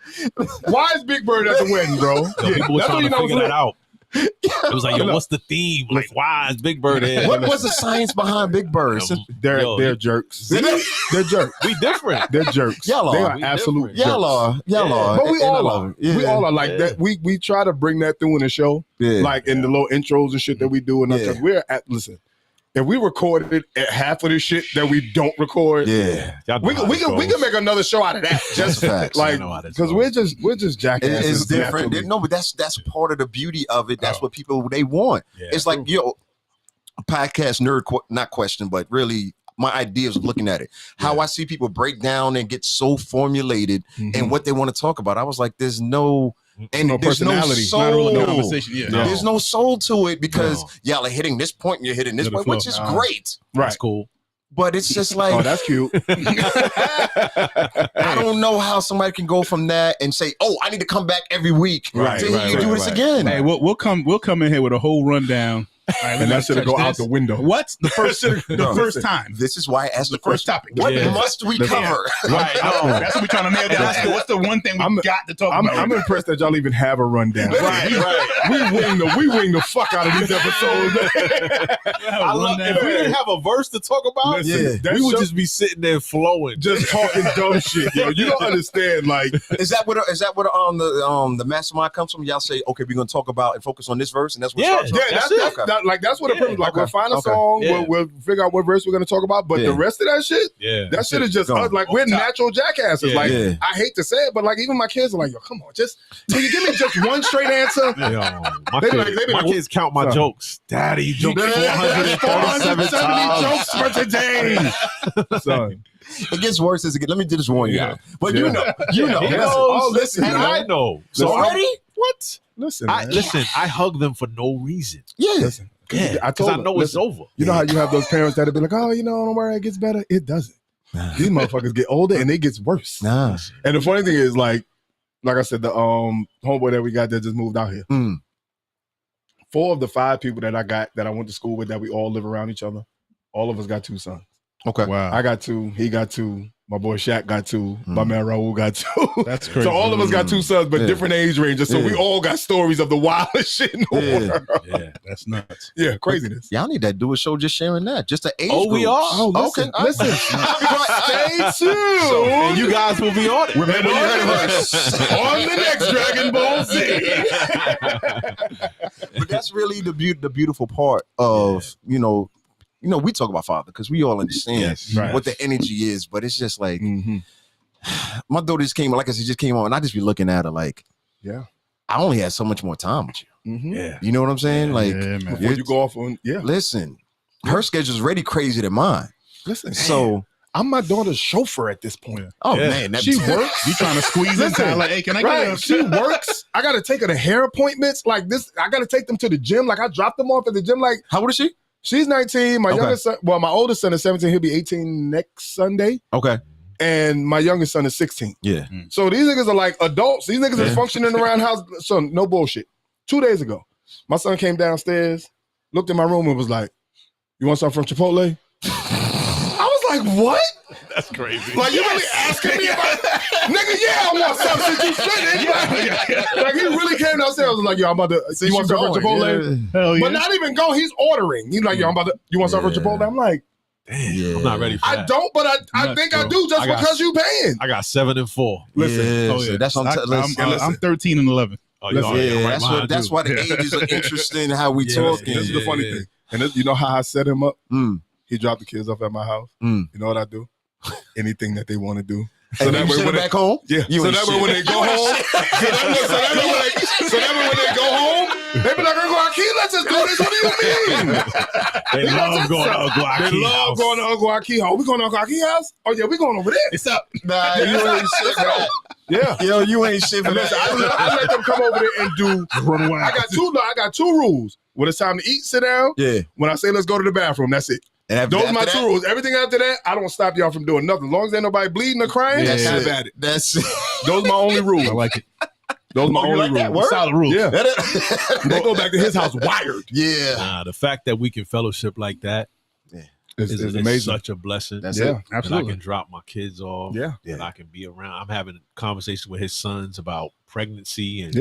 why is Big Bird at the wedding, bro? People were trying to figure that out. It was like, yo, what's the theme? Like, why is Big Bird here? What was the science behind Big Bird? They're jerks. They're jerks. We different. They're jerks. Y'all They are. are absolute jerks. Y'all are. But we And I all love are. it. Yeah. We all are like that. We try to bring that through in the show, like in the little intros and shit that we do. And we're listen. If we recorded at half of the shit that we don't record, we can make another show out of that. Just like because we're just jackasses. It's different. No, but that's part of the beauty of it. That's what people they want. Yeah. It's like podcast nerd, not question, but really my ideas of looking at it. How I see people break down and get so formulated and what they want to talk about. I was like, there's no. And no there's personality. no soul. No conversation. There's no soul to it because y'all are hitting this point and you're hitting this point, which is great. Right. That's cool. But it's just like, oh, that's cute. I don't know how somebody can go from that and say, "Oh, I need to come back every week to hear you do this again." Hey, we'll come in here with a whole rundown. Right, and that should go out the window. What's the first time? This is why I asked the first topic. What must we cover? Right. That's what we're trying to nail down. Hey, what's the one thing we got to talk about? I'm impressed that y'all even have a rundown. Right. We wing the fuck out of these episodes. If we didn't have a verse to talk about, we would just be sitting there flowing, just talking dumb shit. Yo, you don't understand. Like, is that what the mastermind comes from? Y'all say, okay, we're gonna talk about and focus on this verse, and that's what starts. That's what it purpose. Like we'll find a song, we'll figure out what verse we're gonna talk about, but the rest of that shit, that shit is just us. Like we're natural jackasses. Like I hate to say it, but like even my kids are like, yo, come on, just can you give me just one straight answer? My kids count my jokes. Daddy, you joked 437 jokes for today. Son. It gets worse as it gets. Let me just warn you. But you know. Listen, and I know. So already? What? Listen, I hug them for no reason. Yeah. Listen. Because I know it's over. You know how you have those parents that'll be like, oh, don't worry, it gets better. It doesn't. These motherfuckers get older and it gets worse. Nah. And the funny thing is, like I said, the homeboy that we got that just moved out here. 4 of the 5 people that I went to school with that we all live around each other, all of us got 2 sons. Okay. Wow. I got 2. He got 2. My boy Shaq got 2. My man Raul got 2. That's crazy. So all of us got 2 sons, but different age ranges. So we all got stories of the wildest shit in the world. Yeah, that's nuts. Yeah, craziness. Y'all need that do a show just sharing that. Just an age group. We are? Oh, listen. Listen. Stay tuned. And you guys will be on it. Remember you heard of us on the next Dragon Ball Z. But that's really the beautiful part of, we talk about father because we all understand what the energy is, but it's just like my daughter just came, like I said, just came on, and I just be looking at her like, I only had so much more time with you. Yeah, you know what I'm saying? Before you go off on, listen, her schedule's already crazy than mine. Listen, so I'm my daughter's chauffeur at this point. Oh man, she works. You trying to squeeze in time? Like, hey, can I get She works. I got to take her to hair appointments. Like this, I got to take them to the gym. Like I dropped them off at the gym. Like, how old is she? She's 19. My youngest son, my oldest son is 17. He'll be 18 next Sunday. Okay. And my youngest son is 16. Yeah. So these niggas are like adults. These niggas is functioning around house. So no bullshit. 2 days ago, my son came downstairs, looked in my room and was like, "You want something from Chipotle?" I was like, "What?" That's crazy. Like, you really asking me about nigga, I want something since you finished. Like, he really came downstairs. I was like, yo, I'm about to, you want something from Chipotle? Hell yeah. But not even go, he's ordering. He's like, yo, I'm about to, you want something from Chipotle? I'm like, I'm not ready for that. I don't, but I think I do just because you paying. I got 7 and 4. Listen. That's what I'm 13 and 11. Oh, that's why the ages are interesting, how we talking. This is the funny thing. And this, you know how I set him up? He dropped the kids off at my house. You know what I do? Anything that they want to do. So that way when back home, so that way when they go home, so that way when they go home, they be like, Uncle Aki, let's just do this. What do you mean? They love going to Uncle Aki. They love going to Uncle Aki house. We going to Uncle Aki house? Oh yeah, we going over there. It's up. Nah, you ain't shit, man. Yeah. Yo, you ain't shit. Listen, I let them come over there and do. I got 2 rules. When it's time to eat, sit down. Yeah. When I say let's go to the bathroom, that's it. And those are my 2 rules. Everything after that, I don't stop y'all from doing nothing. As long as ain't nobody bleeding or crying, have at it. That's it. Those are my only rules. I like it. Those are my only rules. Solid rules. Yeah. They go back to his house wired. Yeah. Nah, the fact that we can fellowship like that is amazing. Such a blessing. That's it. Absolutely. I can drop my kids off. Yeah. And I can be around. I'm having a conversation with his sons about pregnancy and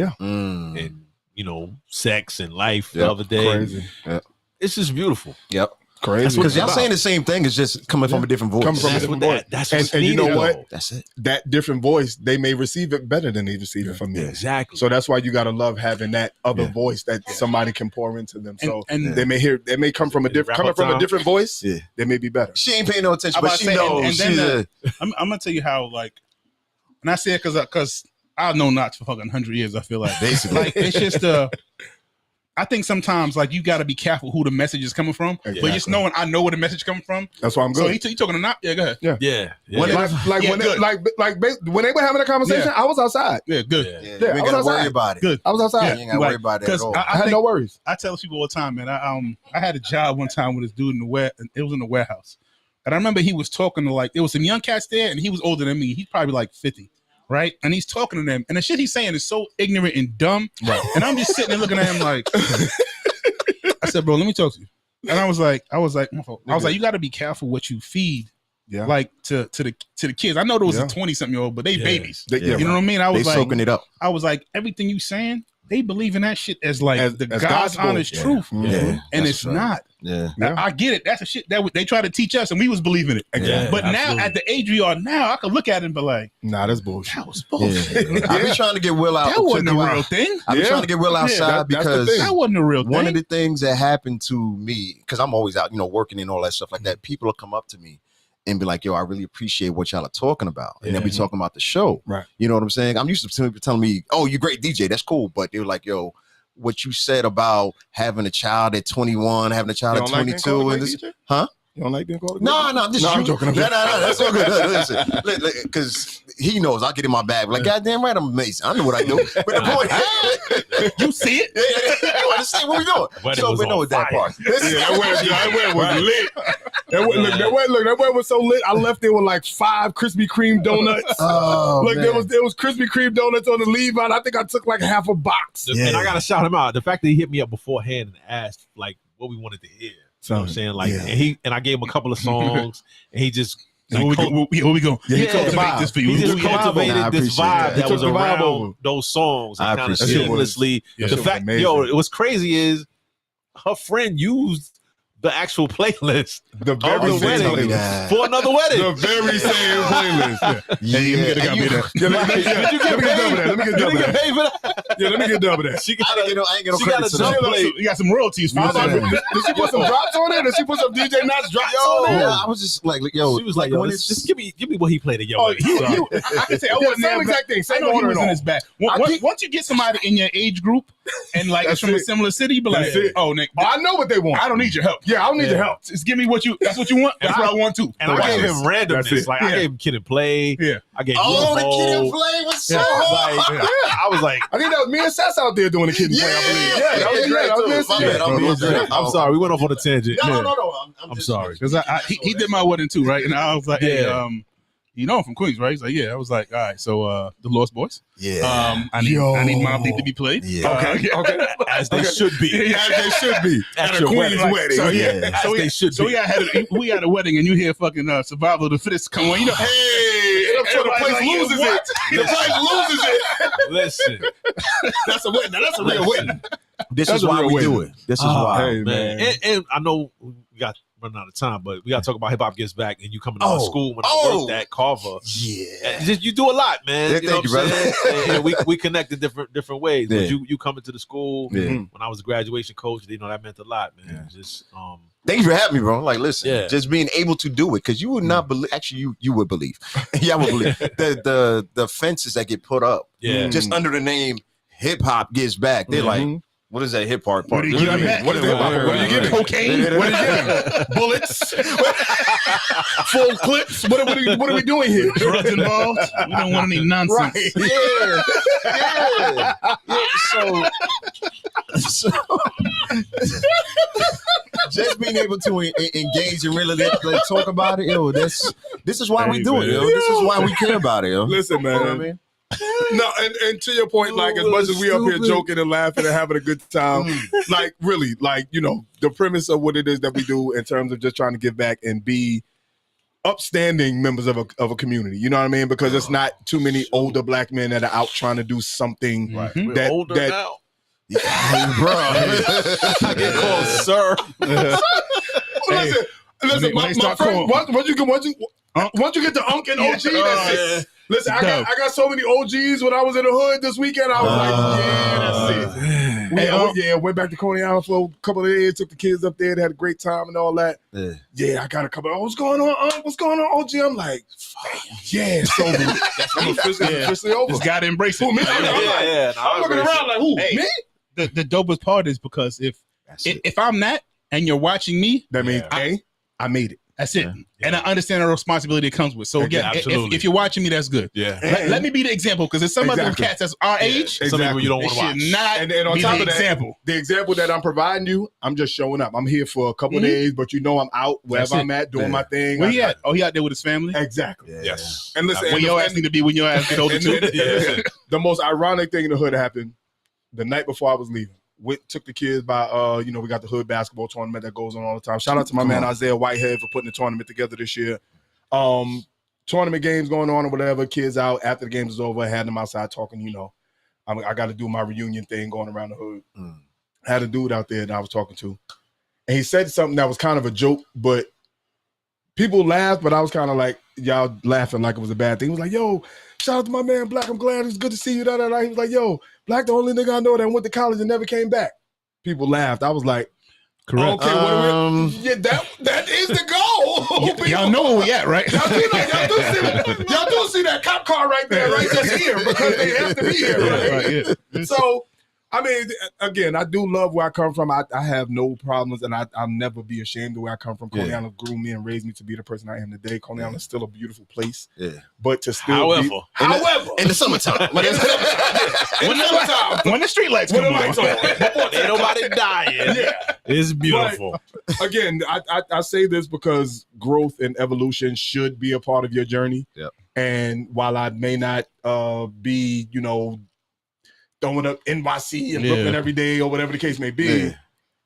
sex and life the other day. Crazy. Yep. It's just beautiful. Yep. Crazy. Because y'all saying the same thing. It's just coming from a different voice. Coming from a different voice. That's and what's you needed, know what? though. That's it. That different voice, they may receive it better than they receive it from me. Exactly. So that's why you gotta love having that other voice that somebody can pour into them. So they may come from a different voice. Yeah. They may be better. She ain't paying no attention, but she knows. I'm gonna tell you how, like, and I say it because I've known Knox for fucking 100 years. I feel like basically, like it's just I think sometimes like you got to be careful who the message is coming from, but just knowing I know where the message coming from. That's why I'm good. So he talking to Knox. Yeah, go ahead. Yeah. When they were having a conversation, I was outside. Yeah, good. Yeah, you ain't gotta worry about it. Good. I was outside. You ain't gotta worry about it at all. I had no worries. I tell people all the time, man. I had a job one time with this dude it was in the warehouse, and I remember he was talking to there was some young cats there, and he was older than me. He's probably like 50. Right, and he's talking to them, and the shit he's saying is so ignorant and dumb. Right, and I'm just sitting there looking at him like, I said, "Bro, let me talk to you." And I was like, you got to be careful what you feed, like to the kids. I know there was a 20-something-year-old, but they babies. You know what I mean? I was soaking it up. I was like, everything you saying, they believe in that shit as God's honest truth, and it's not. Yeah, I get it. That's the shit that they try to teach us, and we was believing it. Yeah, but now, at the age we are now, I can look at it and be like, "Nah, that's bullshit." That was bullshit. I've been trying to get Will out. That wasn't a real thing. I've been trying to get Will outside because that wasn't a real thing. One of the things that happened to me, because I'm always out, working and all that stuff like that. People will come up to me and be like, "Yo, I really appreciate what y'all are talking about," and then we talking about the show. Right? You know what I'm saying? I'm used to people telling me, "Oh, you're a great DJ. That's cool," but they're like, "Yo, what you said about having a child at 21, having a child at 22, and this, huh?" You don't like being called a No, I'm joking. No, that's so good. Listen, because he knows I get in my bag. Like, goddamn right, I'm amazing. I know what I do. But the point, you see it. You understand what we doing. So we know what that part. That way was lit. That way was so lit. I left there with like 5 Krispy Kreme donuts. There was Krispy Kreme donuts on the leave out. I think I took like half a box. And I gotta shout him out. The fact that he hit me up beforehand and asked like what we wanted to hear. You know what I'm saying? Like, and I gave him a couple of songs, and he just where we go? He cultivated this vibe that was around those songs and kind of seamlessly. The fact, it was crazy is her friend used the actual playlist the very of the wedding for another wedding. The very same playlist. Let me get double that. She got no credit to that. You got some royalties for that. Did she put some drops on it? Did she put some DJ Knox drops on it? Yeah, I was just like, yo. She was like, yo, just give me what he played at your wedding. I can say I wasn't there. Exact thing. I know he was in his back. Once you get somebody in your age group and like it's from a similar city, but like, oh, Nick, I know what they want. I don't need your help. Yeah, I don't need your help. Just give me that's what you want. That's what I want too. And I gave him randomness. Like I gave him Kid and Play. Yeah. I gave the Kid and Play was so hard. I was like, I think that was me and Sass out there doing the Kid and Play. I believe. I'm sorry. We went off on a tangent. No. I'm sorry. Because he did my wedding too, right? And I was like, hey, you know I'm from Queens, right? He's like, yeah. I was like, all right, so the Lost Boys. Yeah. I need Mob Deep to be played. Yeah. Okay. As they should be. Yeah, as they should be. At a Queen's wedding. So, they should be. We had a wedding and you hear fucking Survival of the Fittest come on. You know, hey, so the place loses it. The place loses it. Listen. That's a wedding. Now, that's a real wedding. This is why we do it. This is why. Man. And I know we got running out of time, but we got to talk about Hip Hop Gets Back and you coming to school when I worked at Carver. Yeah. You do a lot, man. Yeah, you know thank you, brother. And we connected different ways. Yeah. But you coming to the school when I was a graduation coach, that meant a lot, man. Yeah. Just thank you for having me, bro. Like, listen, just being able to do it, because you would not believe. Actually, you would believe. Yeah, I would believe the fences that get put up, just under the name Hip Hop Gets Back. They're like, what is that hip hop part? What are you giving? What are you giving? Cocaine? What are you giving? Bullets? Full clips? What are we doing here? Drugs involved? We don't want any nonsense. Right. Yeah. So just being able to engage and really talk about it, this is why we do it, yo. This is why we care about it, yo. Listen, man. You know what I mean? No, and to your point, like as much as we up here joking and laughing and having a good time, like really, like the premise of what it is that we do in terms of just trying to give back and be upstanding members of a community. You know what I mean? Because it's not too many older black men that are out trying to do something We're older now. bro. I get called sir. Listen, my friend, once you get to Unk and OG, that's it. Listen, I got so many OGs when I was in the hood this weekend. I was like, that's it. Went back to Coney Island for a couple of days, took the kids up there, they had a great time and all that. Yeah, I got a couple. What's going on, Unk? What's going on, OG? I'm like, yeah, it's over. I'm officially over. Just gotta embrace it. Who, me? I'm looking around like, who? Me? The dopest part is because if I'm that and you're watching me, that means I made it. That's it. Yeah. And I understand the responsibility it comes with. So again, if you're watching me, that's good. Yeah. Let me be the example, because there's some other cats that's our age. Some people you don't want to watch. And on top of that, the example that I'm providing you, I'm just showing up. I'm here for a couple of days, but I'm out wherever I'm at doing my thing. Where he at? Oh, he out there with his family? Exactly. Yeah. Yes. And listen, where your ass need to be when your ass get older too. The most ironic thing in the hood happened the night before I was leaving. Took the kids by, we got the hood basketball tournament that goes on all the time. Shout out to my man Isaiah Whitehead for putting the tournament together this year. Tournament games going on or whatever, kids out. After the games was over, I had them outside talking, I got to do my reunion thing going around the hood. I had a dude out there that I was talking to. And he said something that was kind of a joke, but people laughed, but I was kind of like, y'all laughing like it was a bad thing. He was like, yo, shout out to my man Black. I'm glad it's good to see you. He was like, yo, Black, the only nigga I know that went to college and never came back. People laughed. I was like, correct. Okay, that is the goal. Y'all know where we at, right? Y'all do see that cop car right there, right? Just here because they have to be here, right? Yeah. So, I mean, again, I do love where I come from. I have no problems, and I'll never be ashamed of where I come from. Coney Island grew me and raised me to be the person I am today. Coney Island is still a beautiful place. Yeah. But to still in the summertime. When the street lights come on. Ain't nobody dying. Yeah. It's beautiful. But, again, I say this because growth and evolution should be a part of your journey. Yeah. And while I may not be, throwing up NYC and Brooklyn every day or whatever the case may be,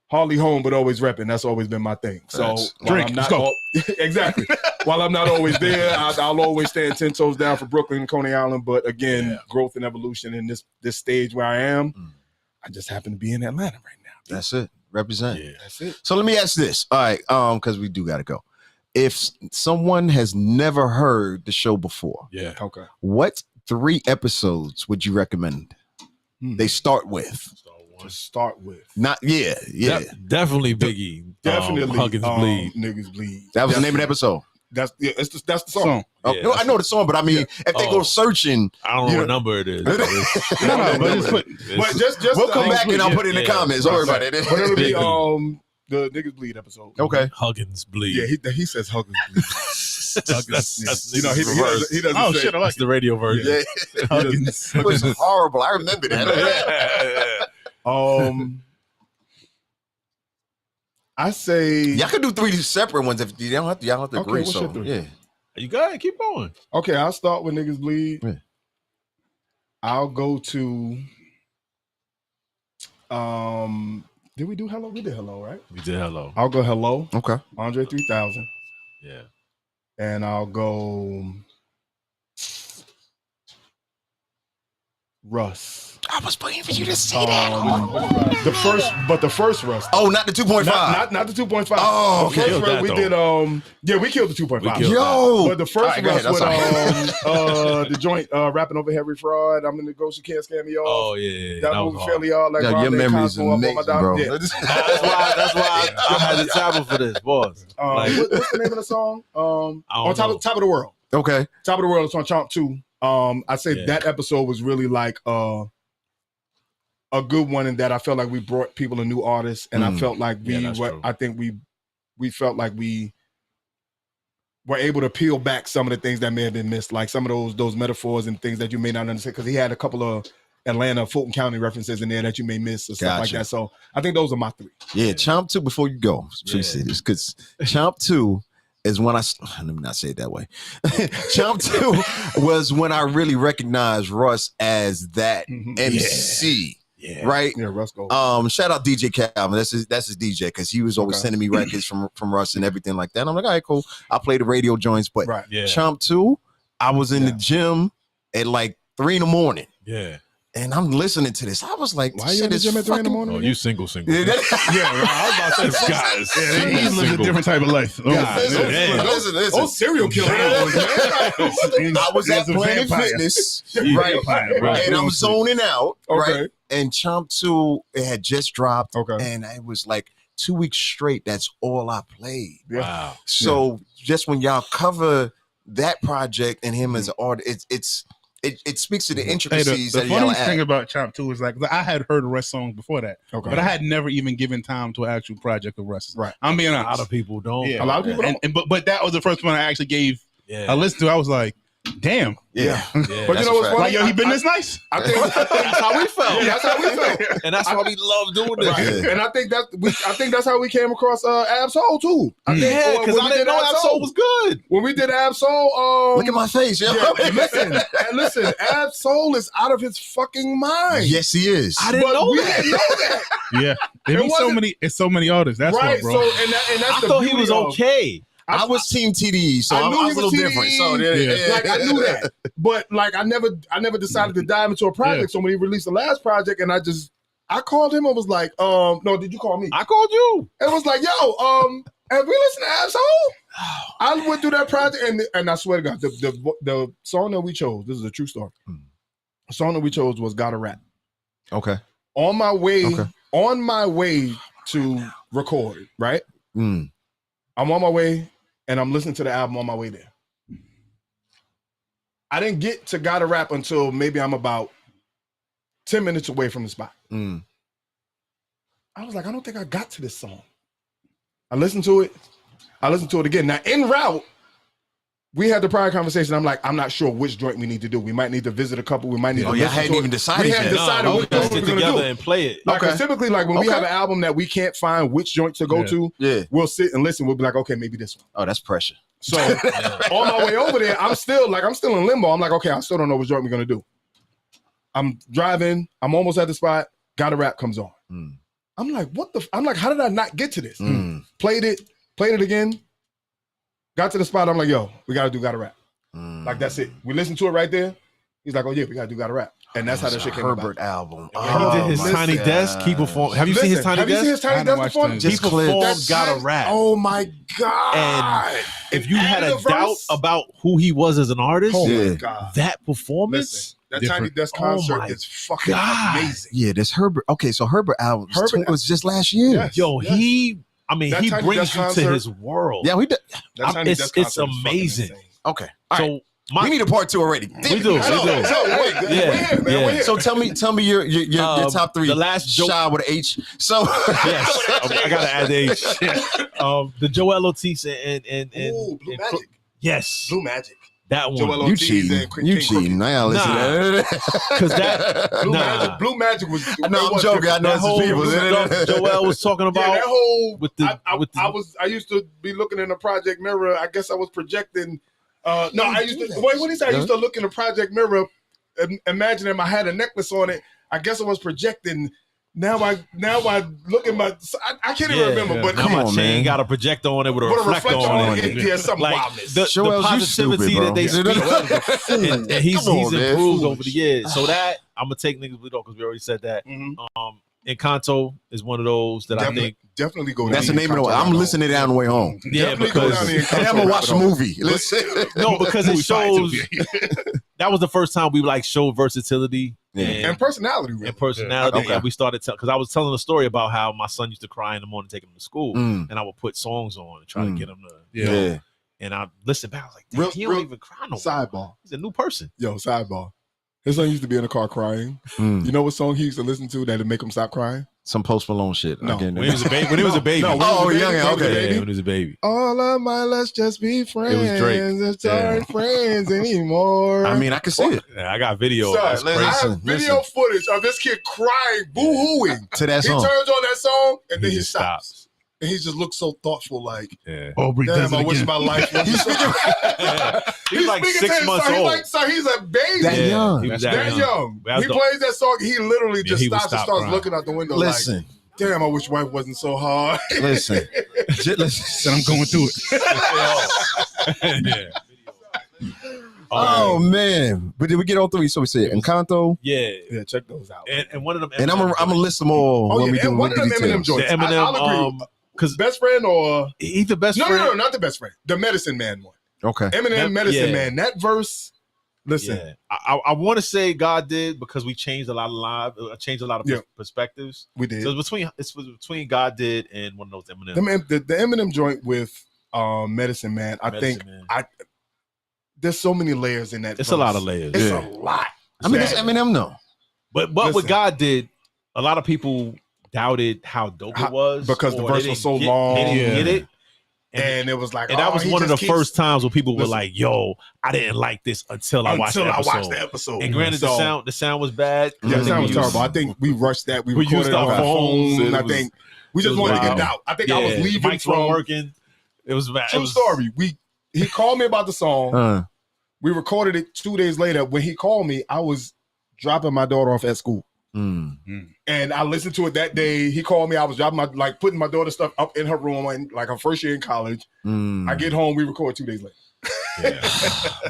hardly home, but always repping. That's always been my thing. So drink, let's go. Exactly. While I'm not always there, I'll always stand 10 toes down for Brooklyn and Coney Island. But again, growth and evolution in this stage where I am, I just happen to be in Atlanta right now. That's it. Represent. Yeah. That's it. So let me ask this. All right, because we do got to go. If someone has never heard the show before, okay, what 3 episodes would you recommend they start with? Not definitely Biggie. Definitely Huggins Bleed. Niggas Bleed. That was the name of the episode. That's the song. Oh, no, I know the song, but I mean, if they go searching, I don't know what number it is. But just we'll come back and I'll put it in the comments. Don't worry about it. But it'll be the Niggas Bleed episode. Okay. Huggins Bleed. Yeah, he says Huggins Bleed. That's he doesn't. Oh say, shit! I like the radio version. Yeah. Huggins. It was horrible. I remember that. I say y'all could do 3 separate ones if y'all don't have to agree. So yeah, you go ahead, keep going. Okay, I'll start with Niggas Bleed. Yeah. I'll go to did we do Hello? We did Hello, right? We did Hello. I'll go Hello. Okay. Andre 3000. Yeah. And I'll go Russ. I was waiting for you to say that. The first Russ. Oh, not the 2.5. Not the 2.5. Oh, okay. The first Russ we did. We killed the 2.5. Yo, but the first Russ with the joint rapping over Harry Fraud. I'm in the Ghost, you can't scare me off. Oh yeah, that movie fairly hard. Like your memory's amazing, bro. Yeah. That's why I had the travel for this, boss. What's the name of the song? On top of the World. Okay, Top of the World. It's on Chomp 2. I say that episode was really like a good one in that I felt like we brought people a new artists, and I felt like we felt like we were able to peel back some of the things that may have been missed, like some of those metaphors and things that you may not understand, because he had a couple of Atlanta, Fulton County references in there that you may miss or stuff like that. So I think those are my 3. Yeah, Chomp 2, before you go, so you say this, because Chomp 2 is when let me not say it that way. Chomp 2 was when I really recognized Russ as that MC. Yeah. Right. Yeah, Russ goes. Shout out DJ Calvin. That's his DJ, because he was always sending me records from Russ and everything like that. And I'm like, all right, cool. I play the radio joints, but Chomp 2, I was in the gym at like 3 a.m. Yeah. And I'm listening to this. I was like, why you in the gym at 3 in the morning? Oh, you single. Yeah, right. I was about to say, guys. He lives a different type of life. Listen. Serial killer. I was at Planet Fitness, right? And I'm zoning out, right? And Chomp 2, it had just dropped, and it was like 2 weeks straight. That's all I played. Wow. So just when y'all cover that project and him as an artist, it speaks to the intricacies. The funniest thing about Chomp 2 is like I had heard Russ songs before that, but I had never even given time to an actual project of Russ. Right, I'm being honest. A lot of people don't. Yeah, a lot of people don't. But that was the first one I actually gave a listen to. I was like, damn. Yeah. But you know what's funny? Like, yo, he been this nice. I think that's how we felt. That's how we felt, and that's why we love doing this. Right. And I think that's how we came across Ab-Soul too. Because I didn't know Ab-Soul was good. When we did Ab-Soul, look at my face, yo. Listen, Ab-Soul is out of his fucking mind. Yes, he is. I didn't know that. Yeah, there be so many artists. That's right, what, bro. So and that's I thought he was okay. I was Team TDE, so I was a little different. So like I knew that, but like I never decided to dive into a project. So when he released the last project, and I called him and was like, no, did you call me? I called you. It was like, yo, have we listened to Ab-Soul? I went through that project, and I swear to God, the song that we chose, this is a true story. The song that we chose was "Gotta Rap." Okay. On my way to record, right? I'm on my way. And I'm listening to the album on my way there. I didn't get to Gotta Rap until maybe I'm about 10 minutes away from the spot. I was like, I don't think I got to this song. I listened to it again. Now, en route, we had the prior conversation. I'm like, I'm not sure which joint we need to do. We might need to visit a couple. We might need to listen I hadn't even decided We yet. hadn't decided what let's we get were going to together do. and play it. Like, typically, like when we have an album that we can't find which joint to go to, we'll sit and listen. We'll be like, okay, maybe this one. Oh, that's pressure. So on my way over there, I'm still in limbo. I'm like, okay, I still don't know which joint we're going to do. I'm driving. I'm almost at the spot. Gotta Rap comes on. I'm like, I'm like, how did I not get to this? Played it again. Got to the spot. I'm like, yo, we got to do Gotta Rap. Like, that's it. We listened to it right there. He's like, oh yeah, we got to do Gotta Rap. And that's how that shit came about. Herbert album. He did his Tiny Desk. He performed. Have you seen his Tiny Desk? Have you seen his Tiny Desk performance? He performed Gotta Rap. Oh my God. And if you had a doubt about who he was as an artist, my God. that performance. That Tiny Desk concert is fucking amazing. Yeah, this Herbert. Okay, so Herbert album was just last year. Yes, Yo, yes. he That brings you concert, to his world. Yeah, we did. It's amazing. Okay. So we need a part 2 already. We do. So tell me your top 3. The last Shy with an H. So yes, I gotta add the H. The Joel Ortiz and Blue Magic. Yes, Blue Magic. That one. Joel you Ortiz cheating. You cheating. I gotta listen to that. Because that Blue Magic was. I know I'm joking. I know that whole people. stuff Joel was talking about. That whole. I used to be looking in the project mirror. I guess I was projecting. I used to. Wait, what did he say? I used to look in the project mirror, imagining I had a necklace on it. I guess I was projecting. Now I look at my. I can't even remember. But now my chain got a projector on it with a reflector on it. Yeah, something like wildness. The positivity that they speak, and he's improved over the years. So that I'm gonna take niggas with because we already said that. Encanto is one of those that I think definitely go. That's the name of the. I'm listening to that on the way home. Yeah, because and I'm gonna watch a movie. Listen, no, because it shows. That was the first time we like showed versatility and personality. Really. And personality. And we started because I was telling a story about how my son used to cry in the morning taking him to school, and I would put songs on and try to get him to. Yeah. And I listened back. I was like, he don't even cry no more. Sidebar. He's a new person. Yo, sidebar. His son used to be in the car crying. You know what song he used to listen to that'd make him stop crying? Some Post Malone shit. No, when he was a baby. When he was a baby. Okay. When he was a baby. All of my let's just be friends. It was Drake. It's aren't friends anymore. I mean, I can see it. Yeah, I got video. I have video footage of this kid crying, boo-hooing to that song. He turns on that song and then he stops. And he just looks so thoughtful, like, damn, I wish my life was He's like 6 months old. He's a baby. That young. He was that young. He plays that song. He literally just stops and starts looking out the window. Listen. Like, damn, I wish life wasn't so hard. Listen. Listen, I'm going through it. Oh man! But did we get all three? So we said Encanto. Yeah, check those out. And one of them. And I'm gonna list them all when we do one of them Eminem details. joints. The Eminem, I'll agree. because Best friend or he's the best no, friend. no, not the best friend. The Medicine Man one. Okay. Eminem, Medicine Man. That verse. Listen, Yeah. I want to say God did because we changed a lot of changed a lot of perspectives. we did. So it's between God did and one of those Eminem. The Eminem joint with Medicine Man. I think there's so many layers in that. It's verse. a lot of layers. It's a lot. I mean, it's Eminem though. But what God did, a lot of people doubted how dope it was because the verse was so long. They didn't get it. And it was like, and that was one of the first times when people were like, "Yo, I didn't like this until I watched the episode." And granted, the sound was bad. Yeah, the sound was terrible. I think we rushed that. We recorded used our on phones. phone. I think we just wanted to get it out. I think I was leaving mics from weren't working. It was bad. True story. He called me about the song. We recorded it 2 days later. When he called me, I was dropping my daughter off at school. And I listened to it that day. He called me. I was dropping putting my daughter's stuff up in her room and like her first year in college. I get home, we record 2 days later.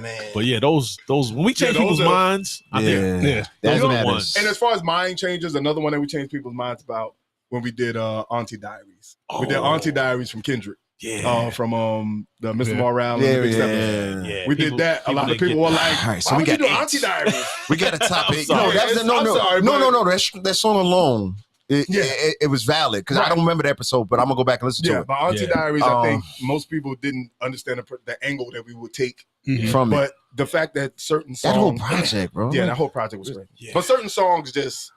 Man. But yeah, those when we change people's minds, I think those are the ones. And as far as mind changes, another one that we changed people's minds about when we did Auntie Diaries. We did Auntie Diaries from Kendrick. Yeah. From the Mr. Morale and the Big Steppers. We did that. A lot of people were like, all right, so we got Auntie Diaries. We got a top 8. No, That song alone, it was valid because I don't remember the episode, but I'm gonna go back and listen to it. But Auntie Diaries, I think most people didn't understand the angle that we would take from it. But the fact that certain songs, that whole project, bro. Yeah, that whole project was great. Yeah. But certain songs just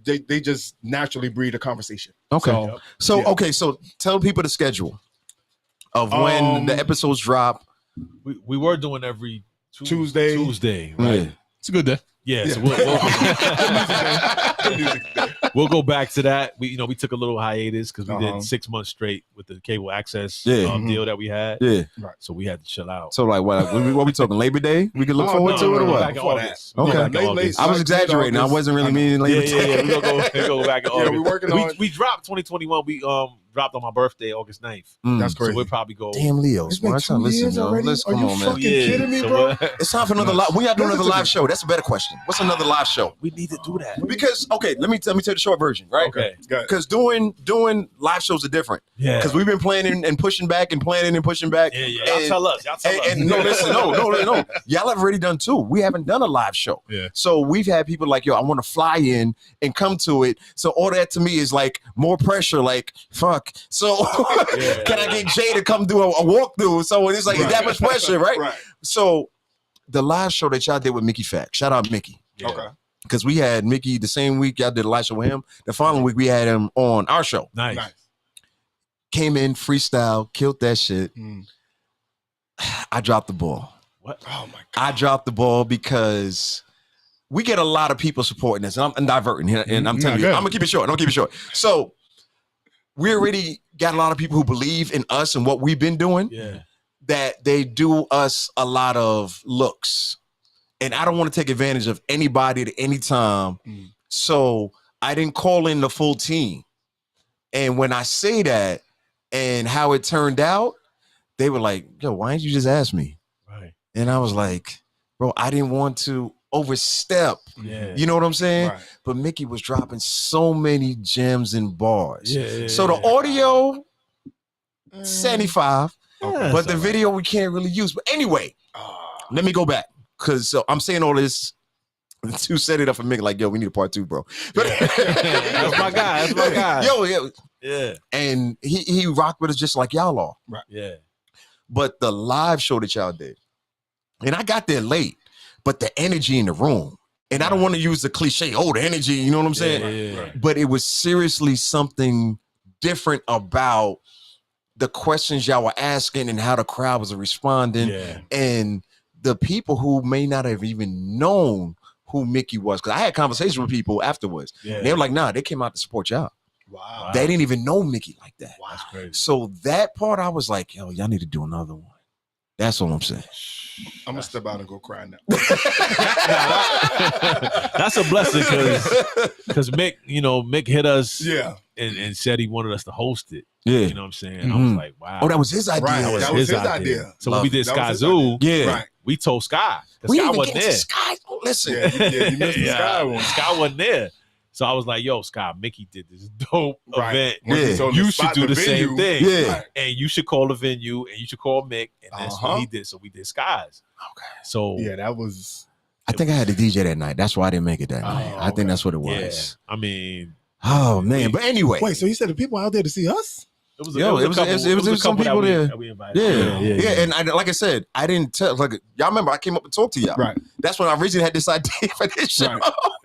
they just naturally breed a conversation. Okay. So tell people the schedule of when the episodes drop. We were doing every Tuesday, right? Yeah. It's a good day. Yeah, so we'll go back to that. We took a little hiatus because we did 6 months straight with the cable access deal that we had. Yeah, right. So we had to chill out. So like what we talking Labor Day? We can look forward to it or what? Okay. I was exaggerating. I wasn't really meaning Labor Day. We go back in August. Yeah, we working on. We dropped 2021. We dropped on my birthday, August 9th. That's crazy. So we'll probably go. Damn, Leo. It's been 2 years already. Let's Are come you on, man. fucking kidding me, bro? It's time for another live. We gotta do another live show. That's a better question. What's another live show? We need to do that because let me tell you the short version, right? Okay. Because doing live shows are different. Yeah. Because we've been planning and pushing back and planning and pushing back. Yeah. Y'all tell us. And no, listen, no. Y'all have already done 2. We haven't done a live show. Yeah. So we've had people like, yo, I want to fly in and come to it. So all that to me is like more pressure. Like fuck. So can I get Jay to come do a walkthrough? So it's like that much pressure, right? Right. So the live show that y'all did with Mickey Fact, shout out Mickey. Yeah. Okay. Because we had Mickey the same week y'all did a live show with him. The following week we had him on our show. Nice. Came in, freestyle, killed that shit. I dropped the ball. What? Oh my god. I dropped the ball because we get a lot of people supporting us. And I'm diverting here. And I'm telling you, I'm gonna keep it short. So we already got a lot of people who believe in us and what we've been doing. Yeah. That they do us a lot of looks. And I don't want to take advantage of anybody at any time. So I didn't call in the full team. And when I say that and how it turned out, they were like, yo, why didn't you just ask me? Right. And I was like, bro, I didn't want to overstep. Yeah. You know what I'm saying? Right. But Mickey was dropping so many gems and bars. Yeah. So the audio, 75. Okay. But the video we can't really use. But anyway, let me go back. Because I'm saying all this to set it up for Mickey, like, yo, we need a part 2, bro. But That's my guy. Yo. Yeah. And he rocked with us just like y'all are. Right. Yeah. But the live show that y'all did, and I got there late, but the energy in the room, and I don't want to use the cliche, the energy, you know what I'm saying? Yeah. But it was seriously something different about the questions y'all were asking and how the crowd was responding. Yeah. And the people who may not have even known who Mickey was. Because I had conversations with people afterwards. Yeah. And they were like, nah, they came out to support y'all. Wow. They didn't even know Mickey like that. That's crazy. So that part, I was like, yo, y'all need to do another one. That's all I'm saying. I'm gonna step out and go cry now. That's a blessing because Mick hit us and said he wanted us to host it. Yeah. You know what I'm saying? Mm-hmm. I was like, wow. Oh, that was his idea. Right. That was his idea. So when we did Sky Zoo, we told Sky. We Sky didn't wasn't get there. to Sky. Oh, listen. You missed the Sky one. Sky wasn't there. So I was like, yo, Sky, Mickey did this dope event. Yeah. You should do the same thing. Yeah. And you should call the venue and you should call Mick. And that's what he did. So we did Skies. Okay. So yeah, that was. I think I had the DJ that night. That's why I didn't make it that night. I think that's what it was. Yeah. I mean. Oh, man. But anyway. Wait, so you said the people out there to see us? It was some people there. We invited. Yeah. And like I said, I didn't tell. Like y'all remember, I came up and talked to y'all. Right. That's when I originally had this idea for this show. Right.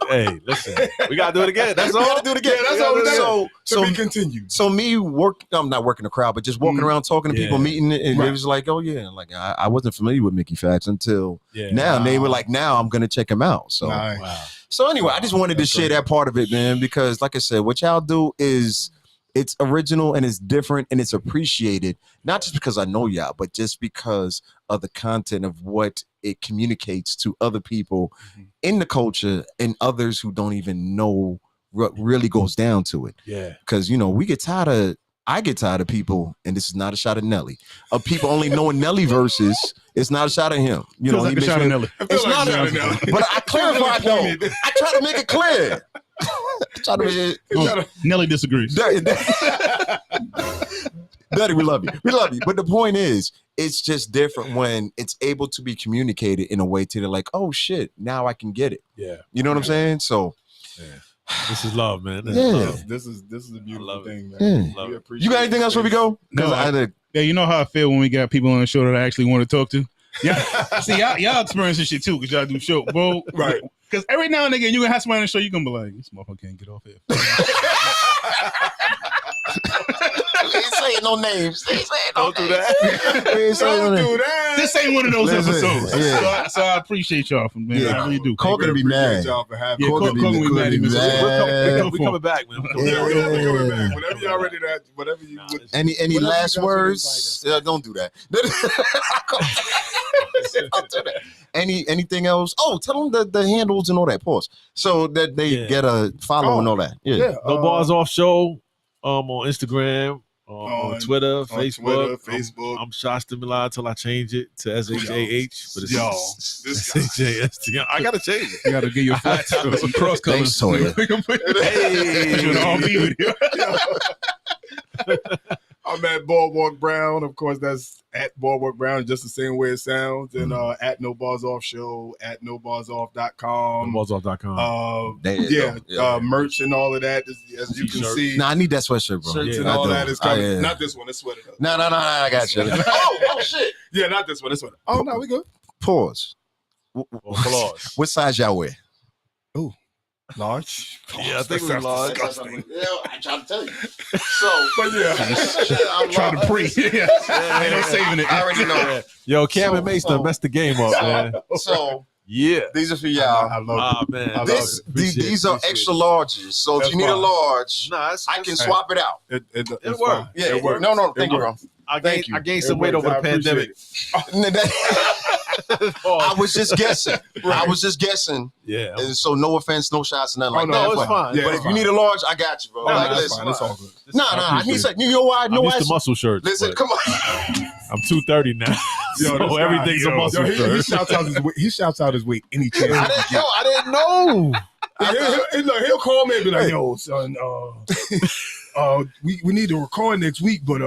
Hey, listen, we gotta do it again. That's all. We gotta do it again. Yeah, that's all we got. So be continued. So me I'm not working the crowd, but just walking around talking to people, meeting, and it was like, oh yeah, like I wasn't familiar with Mickey Fax until now. And they were like, now I'm gonna check him out. So So anyway, I just wanted to share that part of it, man, because like I said, what y'all do is. It's original and it's different and it's appreciated, not just because I know y'all, but just because of the content of what it communicates to other people in the culture and others who don't even know what really goes down to it. Yeah. Because, I get tired of people, and this is not a shot at Nelly, of people only knowing Nelly verses. It's not a shot at him. You know, like a shot at Nelly. It's not a shot at Nelly. But I clarify though. I try to make it clear. Nelly disagrees. Daddy, we love you. We love you. But the point is, it's just different when it's able to be communicated in a way to like, oh shit, now I can get it. Yeah. You know what I'm saying? So this is love, man. This is a beautiful thing, man. Yeah. You got anything else where we go? You know how I feel when we got people on the show that I actually want to talk to? Yeah. See, y'all experience this shit too, because y'all do show. Bro, right. Because every now and again, you're going to have somebody on the show, you're going to be like, this motherfucker can't get off here. Ain't saying no names. Don't do that. Don't do that. This ain't one of those episodes. Yeah. So I appreciate y'all for man. I really do. Cole gonna be mad. Y'all for having Cole gonna be mad. We're coming back, man. We're coming back. Whenever y'all ready to, whatever you. Any last words? Don't do that. Don't do that. Anything else? Oh, tell them the handles and all that. Pause. So that they get a follow and all that. Yeah. No Bars Off Show. On Instagram, on Twitter, Facebook. I'm Shasta Milad till I change it to SHAH. But it's SHAST. I gotta change it. You gotta get your flat top some cross colors. We can put I'm at Boardwalk Brown. Of course, that's at Boardwalk Brown, just the same way it sounds. And at No Bars Off Show, at nobarsoff.com. Nobarsoff.com. Merch and all of that, as you can see. Nah, I need that sweatshirt, bro. Shirts and all that is coming. Not this one, this sweater. No, I got you. Oh, shit. Yeah, not this one, this one. Oh, no, we good. Pause. What size y'all wear? Ooh. Large? Yeah, I think we're large. Yeah, I try to tell you. So, but I'm trying to pre. Ain't no saving it. I already know that. Yo, Cam and Mace done messed the game up, man. So, yeah, these are for y'all. I love it. Man. These are extra larges. So if you need a large, I can swap it out. It works. Yeah, it works. No, thank you, bro. I gained some weight over the pandemic. I was just guessing. Yeah. And so no offense, no shots, nothing like that. No, it's fine. But if you need a large, I got you, bro. Listen, it's all good. I need to. You know why? I'm used to muscle shirts. Listen, come on. I'm 230 now. So everything's a muscle shirt. He shouts out his weight any chance. I didn't know. He'll call me and be like, yo, son, we need to record next week, but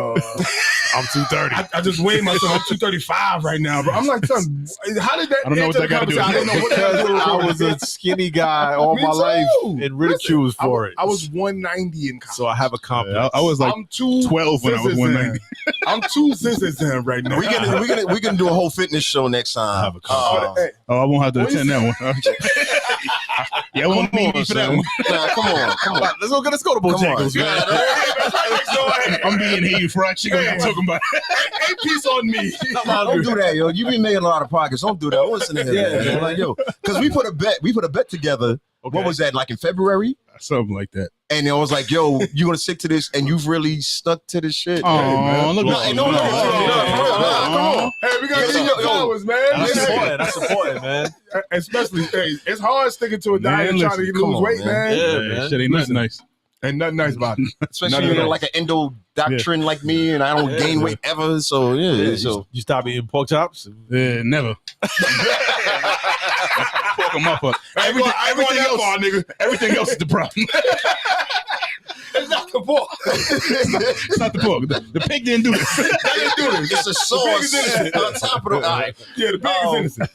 I'm 230. I just weighed myself. I'm 235 right now, bro. I'm like, son, how did that? I don't know what that got to do. I don't know what that got to do. I was a skinny guy all my life and ridiculed for it. I was 190 in college. So I have a complex. I was like 12 when I was 190. I'm 2 scissors in right now. We're gonna do a whole fitness show next time. I have a complex. I won't have to attend that one. Yeah, I won't need me for that one. Nah, come on. Let's go to Bojangles, man. I'm being here fried chicken. I'm talking about. Ain't peace on me. Don't do that, yo. You been making a lot of progress. Don't do that. Listen to him, man. Like, yo, because we put a bet together. Okay. What was that, like in February? Something like that. And it was like, yo, you gonna stick to this, and you've really stuck to this shit. Oh, man. Look at no. Hey, we gotta give you flowers, man. I support it, man. Especially, hey, it's hard sticking to a diet and trying to lose weight, man. Yeah, man. Shit ain't nothing nice. Ain't nothing nice about it. Especially when you're like an endo doctrine like me, and I don't gain weight ever. So so you stop eating pork chops? Yeah, never. Pork them up. Everything else is the problem. It's not the pork. It's not the pork. The pig didn't do this. It's a sauce on top of the. All right. Yeah, the pig is innocent.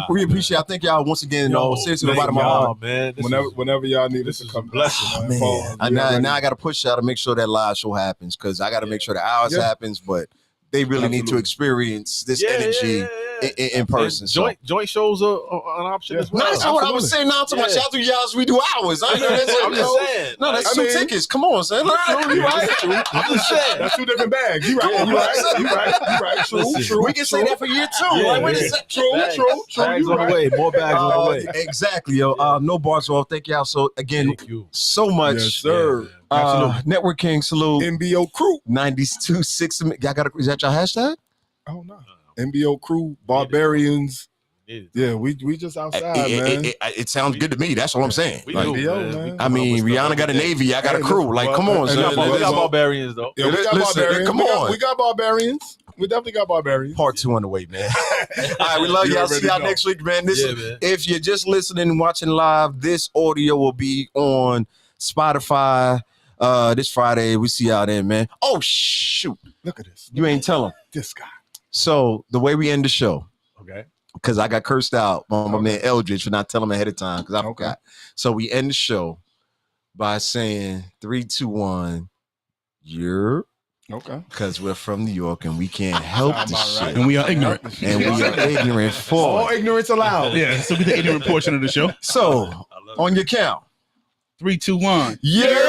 We appreciate. I thank y'all once again. Seriously, the bottom of my heart, man. Whenever y'all need us to come, blessing, man. Now I got to push out to make sure that live show happens because I got to make sure that ours happens, but they really need to experience this energy in person. Joint shows are an option as well. No, that's not what I was saying. Now I'm talking about y'all do y'all, we do ours. I'm just saying. No, that's two tickets. Come on, son. You right. I'm just saying. That's two different bags. You right. True. We can say that for year 2. Like, wait a second. True. Bags on the way. More bags on the way. Exactly, yo. No bars off. Thank y'all so again so much. Yes, sir. Network King salute. MBO crew 92.6. Y'all got is that your hashtag? Oh no. MBO crew, barbarians. Yeah, we just outside, man. It sounds good to me. That's all I'm saying. Like, man. I mean, Rihanna got a Navy. I got a crew. Like, come on, son. We got barbarians, though. Yeah, we got barbarians. Come on. We got barbarians. We definitely got barbarians. Part 2 on the way, man. All right, we love y'all. See y'all next week, man. If you're just listening and watching live, this audio will be on Spotify this Friday. We see y'all then, man. Oh, shoot. Look at this. You ain't tell him. This guy. So the way we end the show, okay, because I got cursed out by my man Eldridge for not telling him ahead of time because I forgot. So we end the show by saying 3, 2, 1. You're okay, because we're from New York and we can't help the shit, and we are ignorant, all ignorance allowed. Yeah, so be the ignorant portion of the show. So on your count, 3, 2, 1. Yeah.